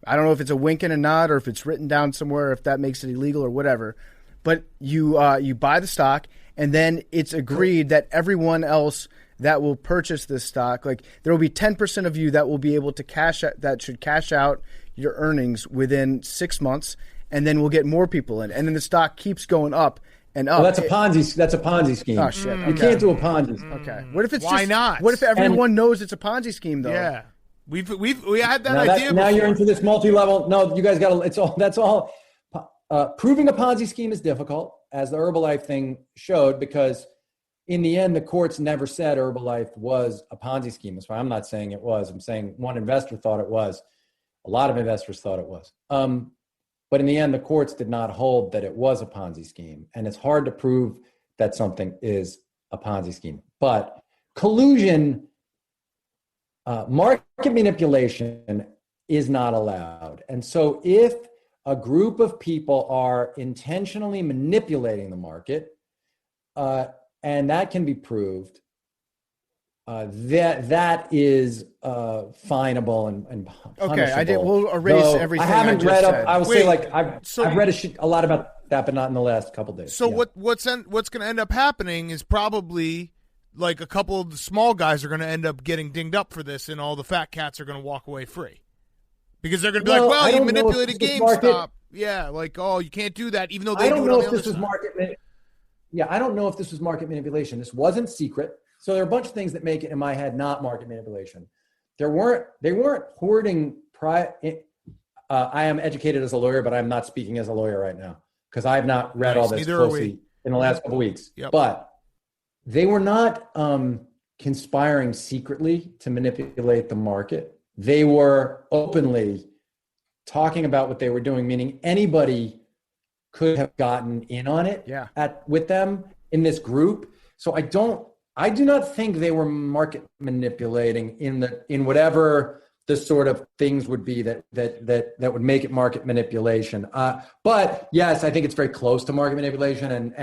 I don't know if it's a wink and a nod or if it's written down somewhere, if that makes it illegal or whatever. But you buy the stock, and then it's agreed that everyone else that will purchase this stock, like there will be 10% of you that will be able to should cash out your earnings within 6 months, and then we'll get more people in. And then the stock keeps going up and up. Well, that's a Ponzi scheme. Oh shit! You can't do a Ponzi scheme. Okay. What if it's Why not? What if everyone knows it's a Ponzi scheme though? Yeah, we had that idea. Now before. you're into this multi-level. No, you guys got to. That's all. Proving a Ponzi scheme is difficult, as the Herbalife thing showed, because in the end, the courts never said Herbalife was a Ponzi scheme. That's why I'm not saying it was. I'm saying one investor thought it was. A lot of investors thought it was. But in the end, the courts did not hold that it was a Ponzi scheme. And it's hard to prove that something is a Ponzi scheme. But collusion, market manipulation is not allowed. And so if a group of people are intentionally manipulating the market, and that can be proved, that is finable and punishable. Okay, we'll erase everything. I haven't read up. I will say, like I've read a lot about that, but not in the last couple of days. So what's going to end up happening is probably like a couple of the small guys are going to end up getting dinged up for this, and all the fat cats are going to walk away free because they're going to be like, "Well, you manipulated GameStop." Yeah, like, oh, you can't do that, even though they I don't do it know on if the this other was side. I don't know if this was market manipulation. This wasn't secret. So there are a bunch of things that make it in my head not market manipulation. They weren't hoarding I am educated as a lawyer, but I'm not speaking as a lawyer right now because I have not read all this closely in the last couple of weeks. Yep. But they were not conspiring secretly to manipulate the market. They were openly talking about what they were doing, meaning anybody could have gotten in on it with them in this group. So I do not think they were market manipulating in whatever the sort of things would be that would make it market manipulation. But yes, I think it's very close to market manipulation.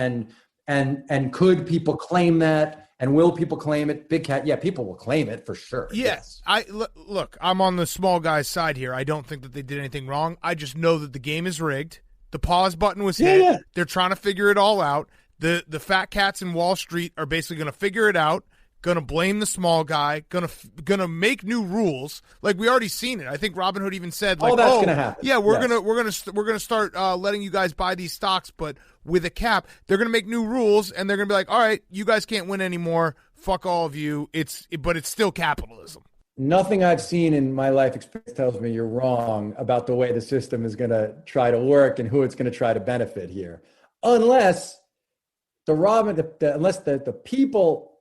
And could people claim that? And will people claim it? Big Cat, people will claim it for sure. Yes. Look, I'm on the small guy's side here. I don't think that they did anything wrong. I just know that the game is rigged. The pause button was hit. Yeah. They're trying to figure it all out. The fat cats in Wall Street are basically going to figure it out. Going to blame the small guy, going to make new rules. Like we already seen it. I think Robinhood even said, like, that's going to happen. Yeah, we're gonna start letting you guys buy these stocks, but with a cap. They're going to make new rules, and they're going to be like, all right, you guys can't win anymore. Fuck all of you. But it's still capitalism. Nothing I've seen in my life experience tells me you're wrong about the way the system is going to try to work and who it's going to try to benefit here, unless the people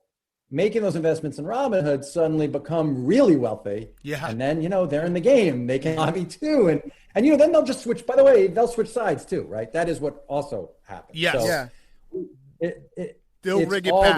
making those investments in Robinhood suddenly become really wealthy. Yeah. And then, they're in the game. They can lobby too. And then they'll just switch. By the way, they'll switch sides too, right? That is what also happens. Yes. So they'll rig it back.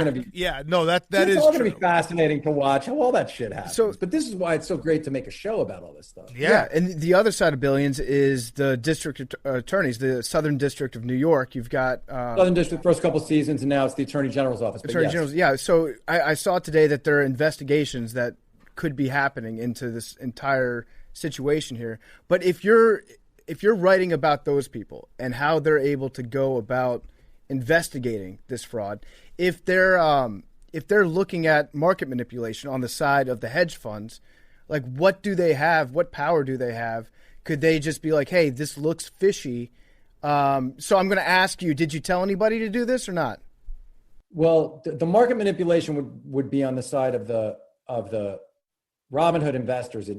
That is all going to be fascinating to watch how all that shit happens. But this is why it's so great to make a show about all this stuff. Yeah. And the other side of Billions is the district attorneys, the Southern District of New York. You've got Southern District first couple seasons, and now it's the Attorney General's office. General's, So I saw today that there are investigations that could be happening into this entire situation here. But if you're writing about those people and how they're able to go about investigating this fraud, if they're looking at market manipulation on the side of the hedge funds, like what do they have? What power do they have? Could they just be like, hey, this looks fishy, so I'm going to ask you, did you tell anybody to do this or not? Well, the market manipulation would be on the side of the Robinhood investors,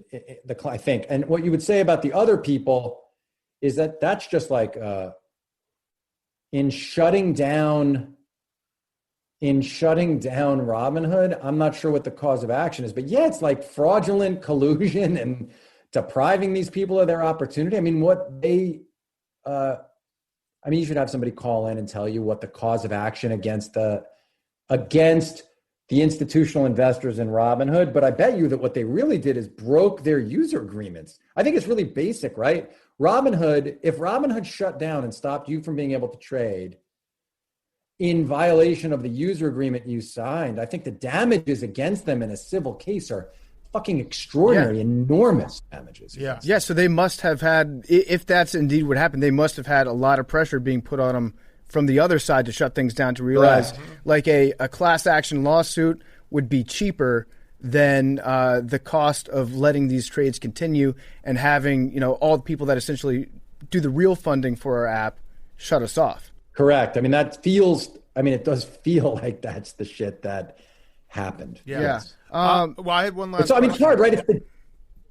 I think. And what you would say about the other people is that that's just like in shutting down Robinhood. I'm not sure what the cause of action is, but it's like fraudulent collusion and depriving these people of their opportunity. I mean, you should have somebody call in and tell you what the cause of action against the institutional investors in Robinhood. But I bet you that what they really did is broke their user agreements. I think it's really basic, right? If Robinhood shut down and stopped you from being able to trade in violation of the user agreement you signed, I think the damages against them in a civil case are fucking extraordinary, enormous damages. Yeah. Yeah. So they must have had, if that's indeed what happened, they must have had a lot of pressure being put on them from the other side to shut things down, to realize like a class action lawsuit would be cheaper than the cost of letting these trades continue and having, all the people that essentially do the real funding for our app shut us off. Correct. I mean, it does feel like that's the shit that happened. Yeah. Well, I had one last question. It's hard, right?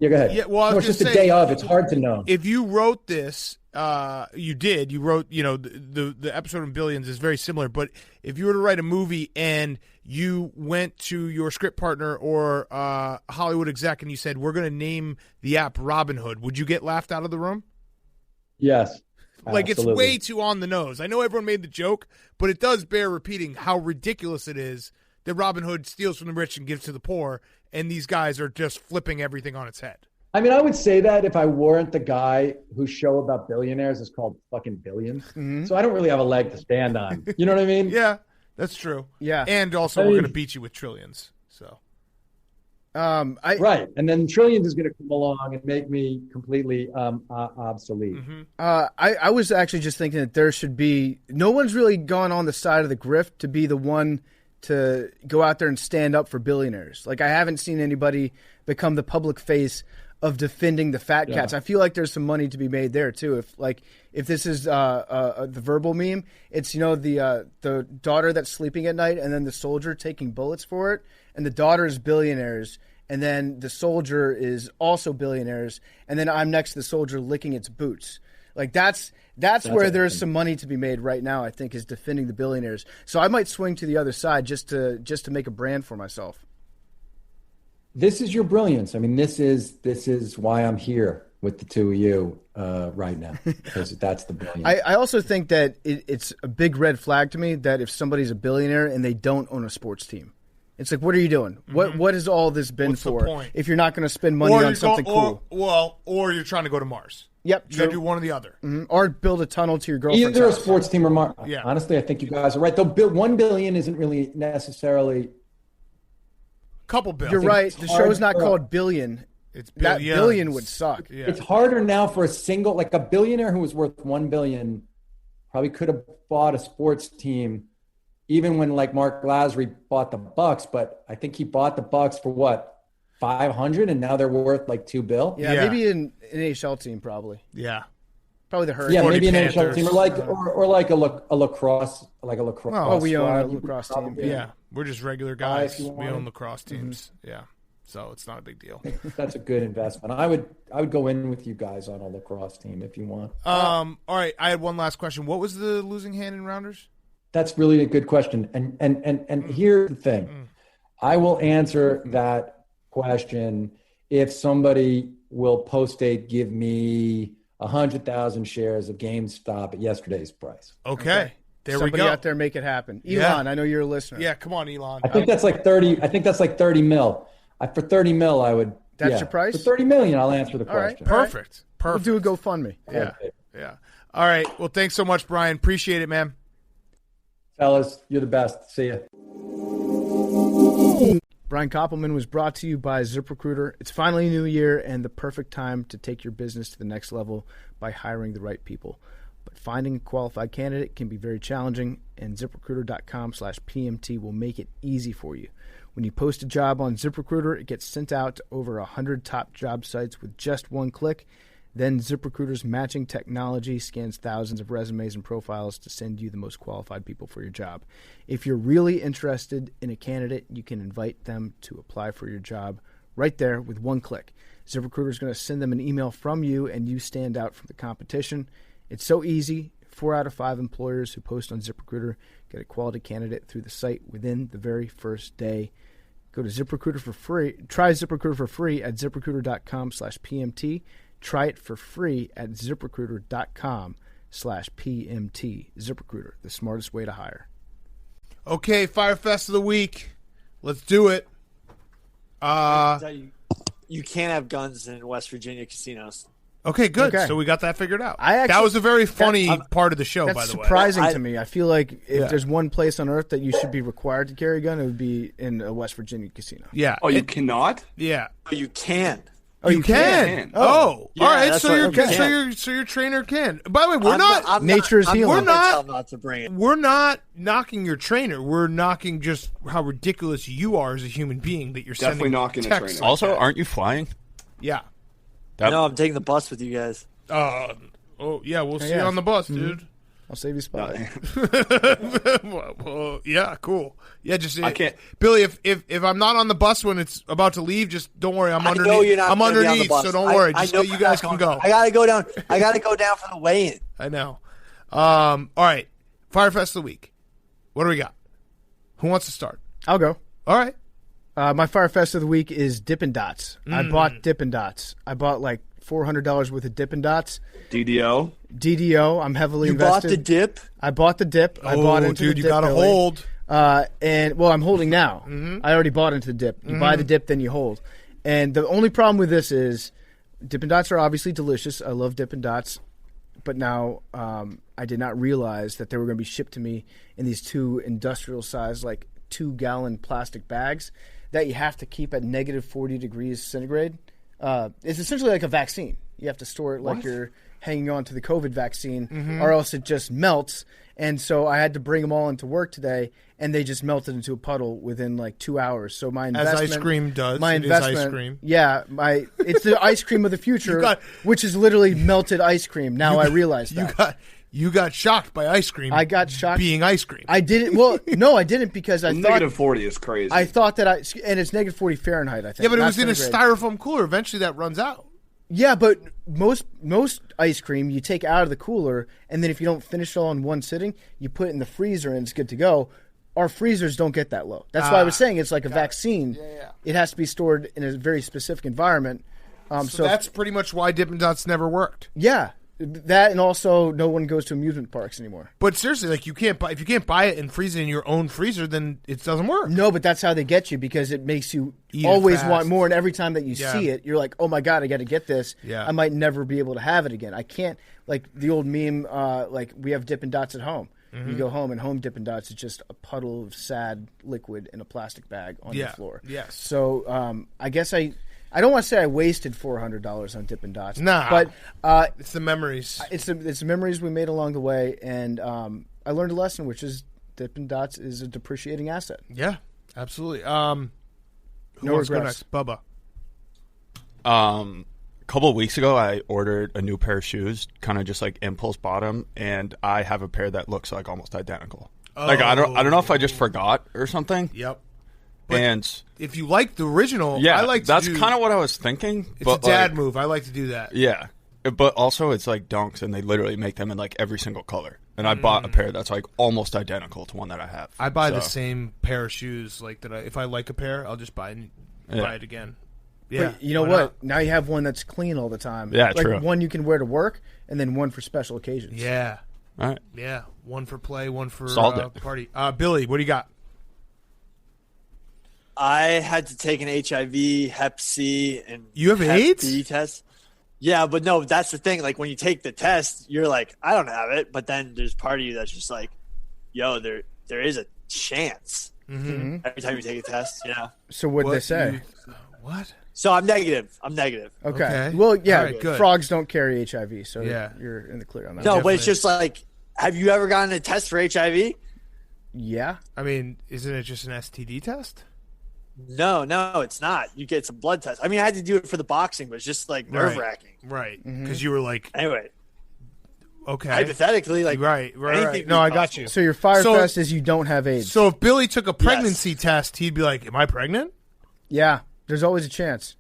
Go ahead. Yeah, well, it's just the day of. It's hard to know. If you wrote this, you wrote, the episode of Billions is very similar, but if you were to write a movie and you went to your script partner or a Hollywood exec and you said, we're going to name the app Robinhood, would you get laughed out of the room? Yes. Like, absolutely. It's way too on the nose. I know everyone made the joke, but it does bear repeating how ridiculous it is that Robinhood steals from the rich and gives to the poor, and these guys are just flipping everything on its head. I mean, I would say that if I weren't the guy whose show about billionaires is called fucking Billions. Mm-hmm. So I don't really have a leg to stand on. You know what I mean? Yeah, that's true. Yeah. And also, we're going to beat you with Trillions. So. Right. And then Trillions is going to come along and make me completely obsolete. Mm-hmm. I was actually just thinking that there should be – no one's really gone on the side of the grift to be the one to go out there and stand up for billionaires. Like, I haven't seen anybody become the public face of defending the fat cats. I feel like there's some money to be made there too. If this is the verbal meme, it's the daughter that's sleeping at night and then the soldier taking bullets for it, and the daughter is billionaires, and then the soldier is also billionaires, and then I'm next to the soldier licking its boots. Like that's where there's some money to be made right now. I think is defending the billionaires. So I might swing to the other side just to make a brand for myself. This is your brilliance. I mean, this is why I'm here with the two of you right now, because that's the brilliance. I also think that it's a big red flag to me that if somebody's a billionaire and they don't own a sports team, it's like, what are you doing? Mm-hmm. What has all this been for? If you're not going to spend money on something cool, or you're trying to go to Mars. Yep, you got to do one or the other, or build a tunnel to your girlfriend's Either house. a sports team or Mars. Yeah. Honestly, I think you guys are right. Though $1 billion isn't really necessarily. Couple billion. You're right. The show's not called Billion. It's that billion would suck. Yeah. It's harder now for a billionaire who was worth $1 billion probably could have bought a sports team, even when like Mark Lazary bought the Bucks. But I think he bought the Bucks for what, $500, and now they're worth like $2 billion. Yeah, maybe an NHL team, probably. Yeah, probably the Hurricanes. Yeah, maybe an NHL team, or like a lacrosse, Oh, we own a lacrosse team. Yeah, we're just regular guys. We own lacrosse teams. Mm-hmm. Yeah, so it's not a big deal. That's a good investment. I would go in with you guys on a lacrosse team if you want. All right, I had one last question. What was the losing hand in Rounders? That's really a good question. And here's the thing. I will answer that question if somebody will post-date give me 100,000 shares of GameStop at yesterday's price. Okay. There Somebody we go. out there make it happen. Elon, I know you're a listener. Yeah, come on, Elon. I think that's like 30. I think that's like 30 mil. For 30 mil, I would. That's your price? For 30 million, I'll answer the question. Perfect. We'll do a GoFundMe. Yeah. All right. Well, thanks so much, Brian. Appreciate it, man. Fellas, you're the best. See ya. Brian Koppelman was brought to you by ZipRecruiter. It's finally a new year and the perfect time to take your business to the next level by hiring the right people. But finding a qualified candidate can be very challenging, and ZipRecruiter.com/PMT will make it easy for you. When you post a job on ZipRecruiter, it gets sent out to over 100 top job sites with just one click. Then ZipRecruiter's matching technology scans thousands of resumes and profiles to send you the most qualified people for your job. If you're really interested in a candidate, you can invite them to apply for your job right there with one click. ZipRecruiter is going to send them an email from you, and you stand out from the competition. It's so easy. 4 out of 5 employers who post on ZipRecruiter get a quality candidate through the site within the very first day. Go to ZipRecruiter for free. Try ZipRecruiter for free at ZipRecruiter.com/PMT. Try it for free at ZipRecruiter.com/PMT. ZipRecruiter, the smartest way to hire. Okay, Fyre Fest of the week. Let's do it. You can't have guns in West Virginia casinos. Okay, good. Okay. So we got that figured out. That was a very funny part of the show, by the way. That's surprising to me. I feel like if there's one place on earth that you should be required to carry a gun, it would be in a West Virginia casino. Yeah. Oh, you cannot? Yeah. Oh, you can. Oh, you can. Oh, yeah, all right. So your trainer can. By the way, we're not. Nature's healing. Not to bring it. We're not knocking your trainer. We're knocking just how ridiculous you are as a human being that you're definitely sending knocking a texts. trainer. Also, aren't you flying? Yeah. No, I'm taking the bus with you guys. Oh yeah, we'll see you on the bus, dude. I'll save you a spot. Well, yeah, cool. Yeah, just I can't. Billy, if I'm not on the bus when it's about to leave, just don't worry. I'm underneath. I'm underneath, so don't worry. Just so you guys can go. I gotta go down. I gotta go down for the weigh-in. I know. All right, Fyre Fest of the week. What do we got? Who wants to start? I'll go. All right. My Fyre Fest of the week is Dippin' Dots. I bought Dippin' Dots. I bought like $400 worth of Dippin' Dots. DDO. I'm heavily invested. You bought the dip? I bought the dip. I bought into dude, the you dip, got to Billy. hold. I'm holding now. I already bought into the dip. You buy the dip, then you hold. And the only problem with this is Dippin' Dots are obviously delicious. I love Dippin' Dots. But now I did not realize that they were going to be shipped to me in these 2 industrial-sized, like 2-gallon plastic bags that you have to keep at negative 40 degrees centigrade. It's essentially like a vaccine. You have to store it like hanging on to the COVID vaccine, or else it just melts. And so I had to bring them all into work today, and they just melted into a puddle within like 2 hours. So my investment, as ice cream does, my investment, ice cream. Yeah, it's the ice cream of the future, which is literally melted ice cream. Now I realize that. You got shocked by ice cream. I got shocked being ice cream. I didn't. Well, no, I didn't because I thought -40 is crazy. I thought that and it's -40 Fahrenheit. I think. Yeah, but it was in a styrofoam cooler. Eventually, that runs out. Yeah, but most ice cream you take out of the cooler, and then if you don't finish it all in one sitting, you put it in the freezer and it's good to go. Our freezers don't get that low. That's why I was saying it's like a vaccine. Yeah. It has to be stored in a very specific environment. So that's pretty much why Dippin' Dots never worked. Yeah. That, and also no one goes to amusement parks anymore. But seriously, like if you can't buy it and freeze it in your own freezer, then it doesn't work. No, but that's how they get you because it makes you always want more. And every time that you see it, you're like, oh my God, I got to get this. Yeah. I might never be able to have it again. I can't, like the old meme, like we have Dippin' Dots at home. You go home and home Dippin' Dots is just a puddle of sad liquid in a plastic bag on the floor. Yes. So I guess I don't want to say I wasted $400 on Dippin' Dots. Nah, but it's the memories. It's the memories we made along the way, and I learned a lesson, which is Dippin' Dots is a depreciating asset. Yeah, absolutely. Who No wants to go regrets. next? Bubba. A couple of weeks ago, I ordered a new pair of shoes, kind of just like impulse bought them, and I have a pair that looks like almost identical. Like I don't know if I just forgot or something. Yep. But and if you like the original, yeah, I like to that's do, kind of what I was thinking. It's but a dad like, move. I like to do that. Yeah, but also it's like Dunks, and they literally make them in like every single color. And I bought a pair that's like almost identical to one that I have. I buy the same pair of shoes. Like that. If I like a pair, I'll just buy it again. Yeah, but you know what? Now you have one that's clean all the time. Yeah, like true. One you can wear to work, and then one for special occasions. Yeah. All right. Yeah, one for play, one for party. Billy, what do you got? I had to take an HIV, Hep C, and you have Hep AIDS B test. Yeah, but no, that's the thing. Like when you take the test, you're like, I don't have it, but then there's part of you that's just like, yo, there is a chance every time you take a test. Yeah. So what'd they say? What? So I'm negative. Okay. Well, yeah. Right, good. Frogs don't carry HIV, so Yeah. you're in the clear on that. No, but it's just like, have you ever gotten a test for HIV? Yeah. I mean, isn't it just an STD test? No, it's not. You get some blood tests. I mean, I had to do it for the boxing, but it's just like nerve wracking. Right. Because you were like, Anyway, okay. hypothetically, like Right. anything No, I is got possible. you. So your Fyre So- Fest is you don't have AIDS. So if Billy took a pregnancy test, he'd be like, "Am I pregnant?" Yeah. There's always a chance.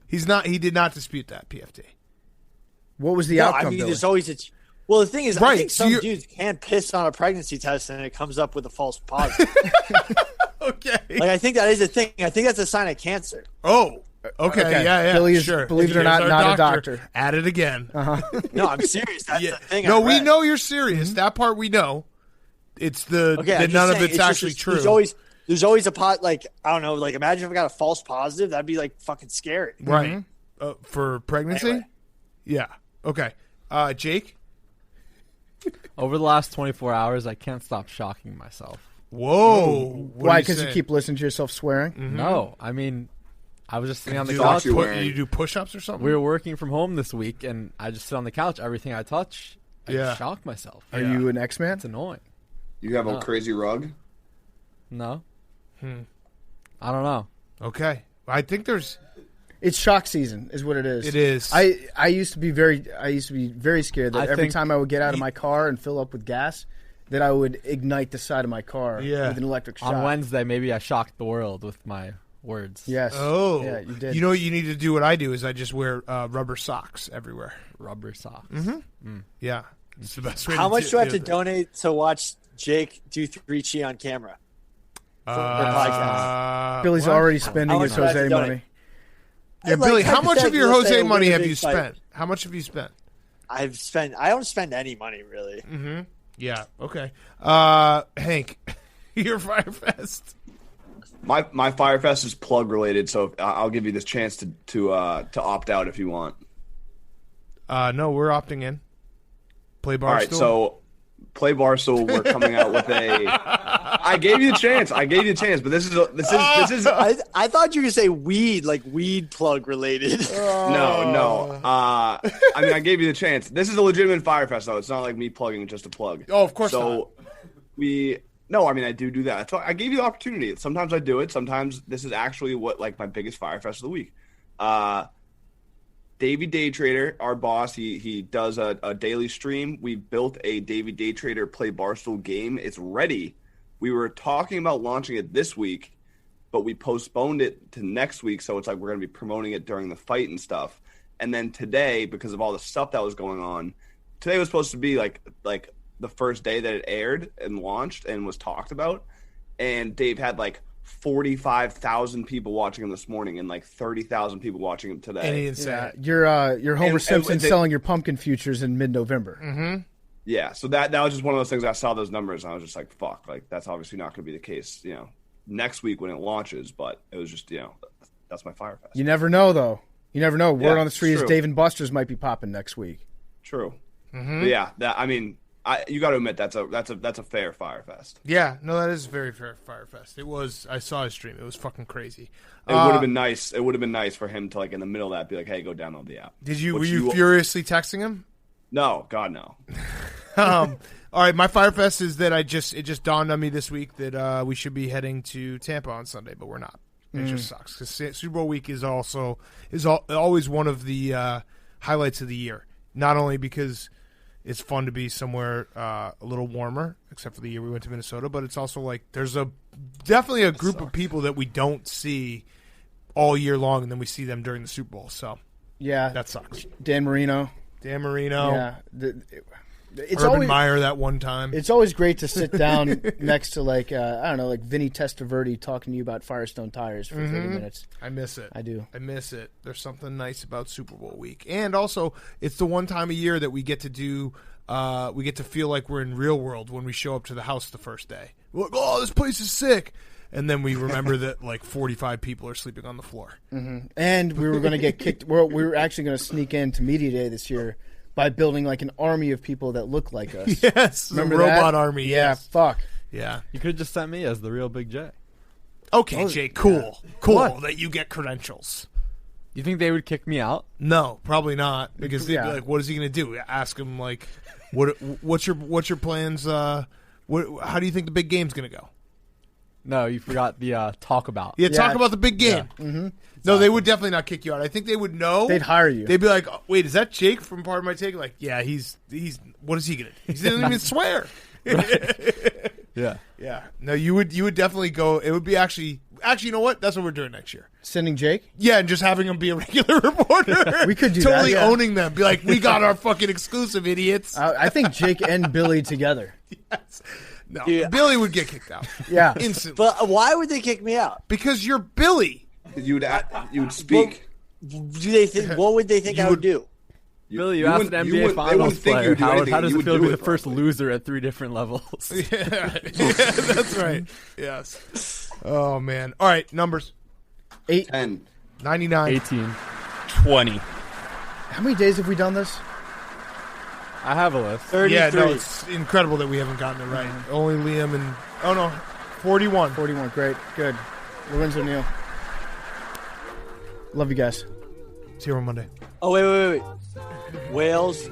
He's not. He did not dispute that. PFT. What was the No, outcome, I mean, Billy? there's always a. Well, the thing is, I Right, think so some you're- dudes can piss on a pregnancy test and it comes up with a false positive. Okay. Like, I think that is a thing. I think that's a sign of cancer. Oh. Okay. Yeah. Billy is, sure. believe it or Here's not, our not a doctor. At it again. No, I'm serious. That's the thing. No, I we read. know you're serious. That part we know. It's the Okay, that I'm just none of saying, it's just- actually true. There's always a pot. Like, I don't know. Like, imagine if I got a false positive. That'd be like fucking scary. Right. For pregnancy? Anyway. Yeah. Okay. Jake? Over the last 24 hours, I can't stop shocking myself. Whoa. What Why? are Because you saying? keep listening to yourself swearing? No, I mean, I was just sitting on the do couch. you do push-ups or something? We were working from home this week, and I just sit on the couch. Everything I touch, I just shock myself. Are you an X-Man? It's annoying. You have a crazy rug? No. I don't know. Okay. I think there's... It's shock season, is what it is. It is. I used to be very scared that I every think- time I would get out of my car and fill up with gas, that I would ignite the side of my car with an electric shock. On Wednesday, maybe I shocked the world with my words. Yes. Oh. Yeah, you did. You know what you need to do? What I do is I just wear rubber socks everywhere. Rubber socks. Yeah. It's the best way How to much do I have to it. donate to watch Jake do 3 chi on camera? For podcast? Billy's what? already spending How his much do I have to Jose donate? money. Yeah, Billy, how much of your hypothetically, let's say Jose I money win a have big you fight. spent? How much have you spent? I don't spend any money really. Yeah. Okay. Hank, your Fyre Fest. My Fyre Fest is plug related, so I'll give you this chance to opt out if you want. No, we're opting in. Play All right, Barstool. so Play Barstool were coming out with a. I gave you a chance. But this is. I thought you were gonna say weed, like weed plug related. No. I mean, I gave you the chance. This is a legitimate Fyre Fest, though. It's not like me plugging just a plug. Oh, of course not. So No, I mean, I do that. I gave you the opportunity. Sometimes I do it. Sometimes this is actually what like my biggest Fyre Fest of the week. Davey Day Trader, our boss, he does a daily stream. We built a Davey Day Trader Play Barstool game. It's ready. We were talking about launching it this week, but we postponed it to next week. So it's like we're going to be promoting it during the fight and stuff. And then today, because of all the stuff that was going on, today was supposed to be like the first day that it aired and launched and was talked about. And Dave had like 45,000 people watching him this morning and like 30,000 people watching him today. And he didn't say it. You're Homer Simpson selling your pumpkin futures in mid-November. Mm-hmm. Yeah, so that was just one of those things. I saw those numbers and I was just like, fuck, like that's obviously not going to be the case, next week when it launches. But it was just, that's my Fyre Fest. You never know, though. You never know. Word on the street is true. Dave and Buster's might be popping next week. True. Mm-hmm. But yeah, you got to admit that's a fair Fyre Fest. Yeah, no, that is a very fair Fyre Fest. It was. I saw his stream. It was fucking crazy. It would have been nice. It would have been nice for him to like in the middle of that be like, "Hey, go download the app." Were you furiously texting him? No, God no. All right, my Fyre Fest is that it just dawned on me this week that we should be heading to Tampa on Sunday, but we're not. It just sucks because Super Bowl week is always one of the highlights of the year. Not only because it's fun to be somewhere a little warmer, except for the year we went to Minnesota, but it's also like there's definitely a group of people that we don't see all year long, and then we see them during the Super Bowl. So yeah, that sucks. Dan Marino. Yeah. It's Urban always, Meyer that one time. It's always great to sit down next to like Vinny Testaverde talking to you about Firestone tires for 30 minutes. I miss it. I do. I miss it. There's something nice about Super Bowl week, and also it's the one time a year that we get to do. We get to feel like we're in real world when we show up to the house the first day. We're like, oh, this place is sick, and then we remember that like 45 people are sleeping on the floor. Mm-hmm. And we were going to get kicked. We were actually going to sneak into Media Day this year by building like an army of people that look like us. Yes, remember the robot that? army. Yeah, yes. fuck. Yeah, You could have just sent me as the real Big J. okay, Jay. Cool, cool What? that you get credentials. You think they would kick me out? No, probably not, because they'd Yeah. be like, "What is he going to do?" Ask him like, "What's your plans? How do you think the big game's going to go?" No, you forgot the talk about. Yeah, talk about the big game. Yeah. Mm-hmm. No, they would definitely not kick you out. I think they would know. They'd hire you. They'd be like, oh, "Wait, is that Jake from Part of My Take?" Like, yeah, he's. What is he gonna do? He doesn't even swear. Yeah. Yeah. No, you would definitely go. It would be actually. You know what? That's what we're doing next year. Sending Jake? Yeah, and just having him be a regular reporter. We could do totally that, yeah. owning them. Be like, we got our fucking exclusive, idiots. I think Jake and Billy together. Yes. No, Dude, Billy would get kicked out. Yeah. Instantly. But why would they kick me out? Because you're Billy. You would speak. Do they think? What would they think I would do? Billy, you asked an NBA Finals player. How does it feel to be the first loser at 3 different levels? Yeah, that's right. Yes. Oh, man. All right, numbers. 8. 10. 99. 18. 20. How many days have we done this? I have a list. 33. Yeah, no, it's incredible that we haven't gotten it right. Only Liam and... Oh, no. 41. 41. Great. Good. Lorenzo Neal. Love you guys. See you on Monday. Oh, wait. Whales.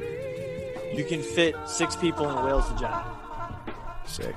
You can fit 6 people in a whale's vagina. Sick.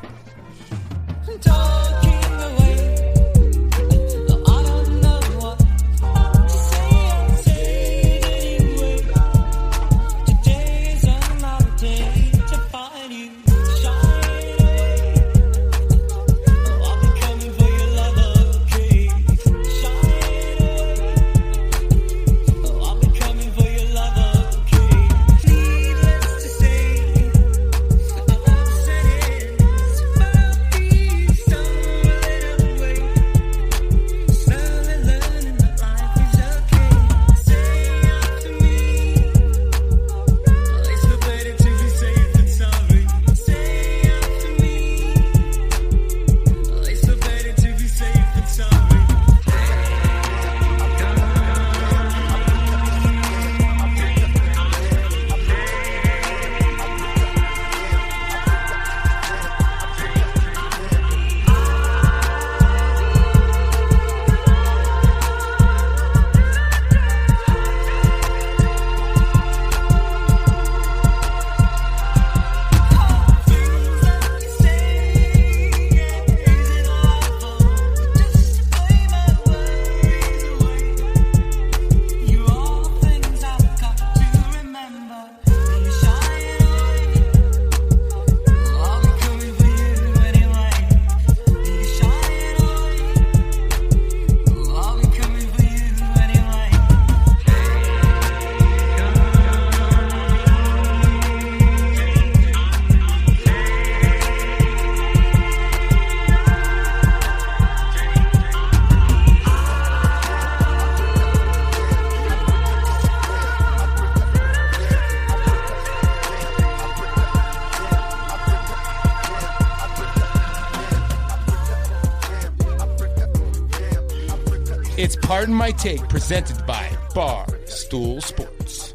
It's Pardon My Take, presented by Barstool Sports.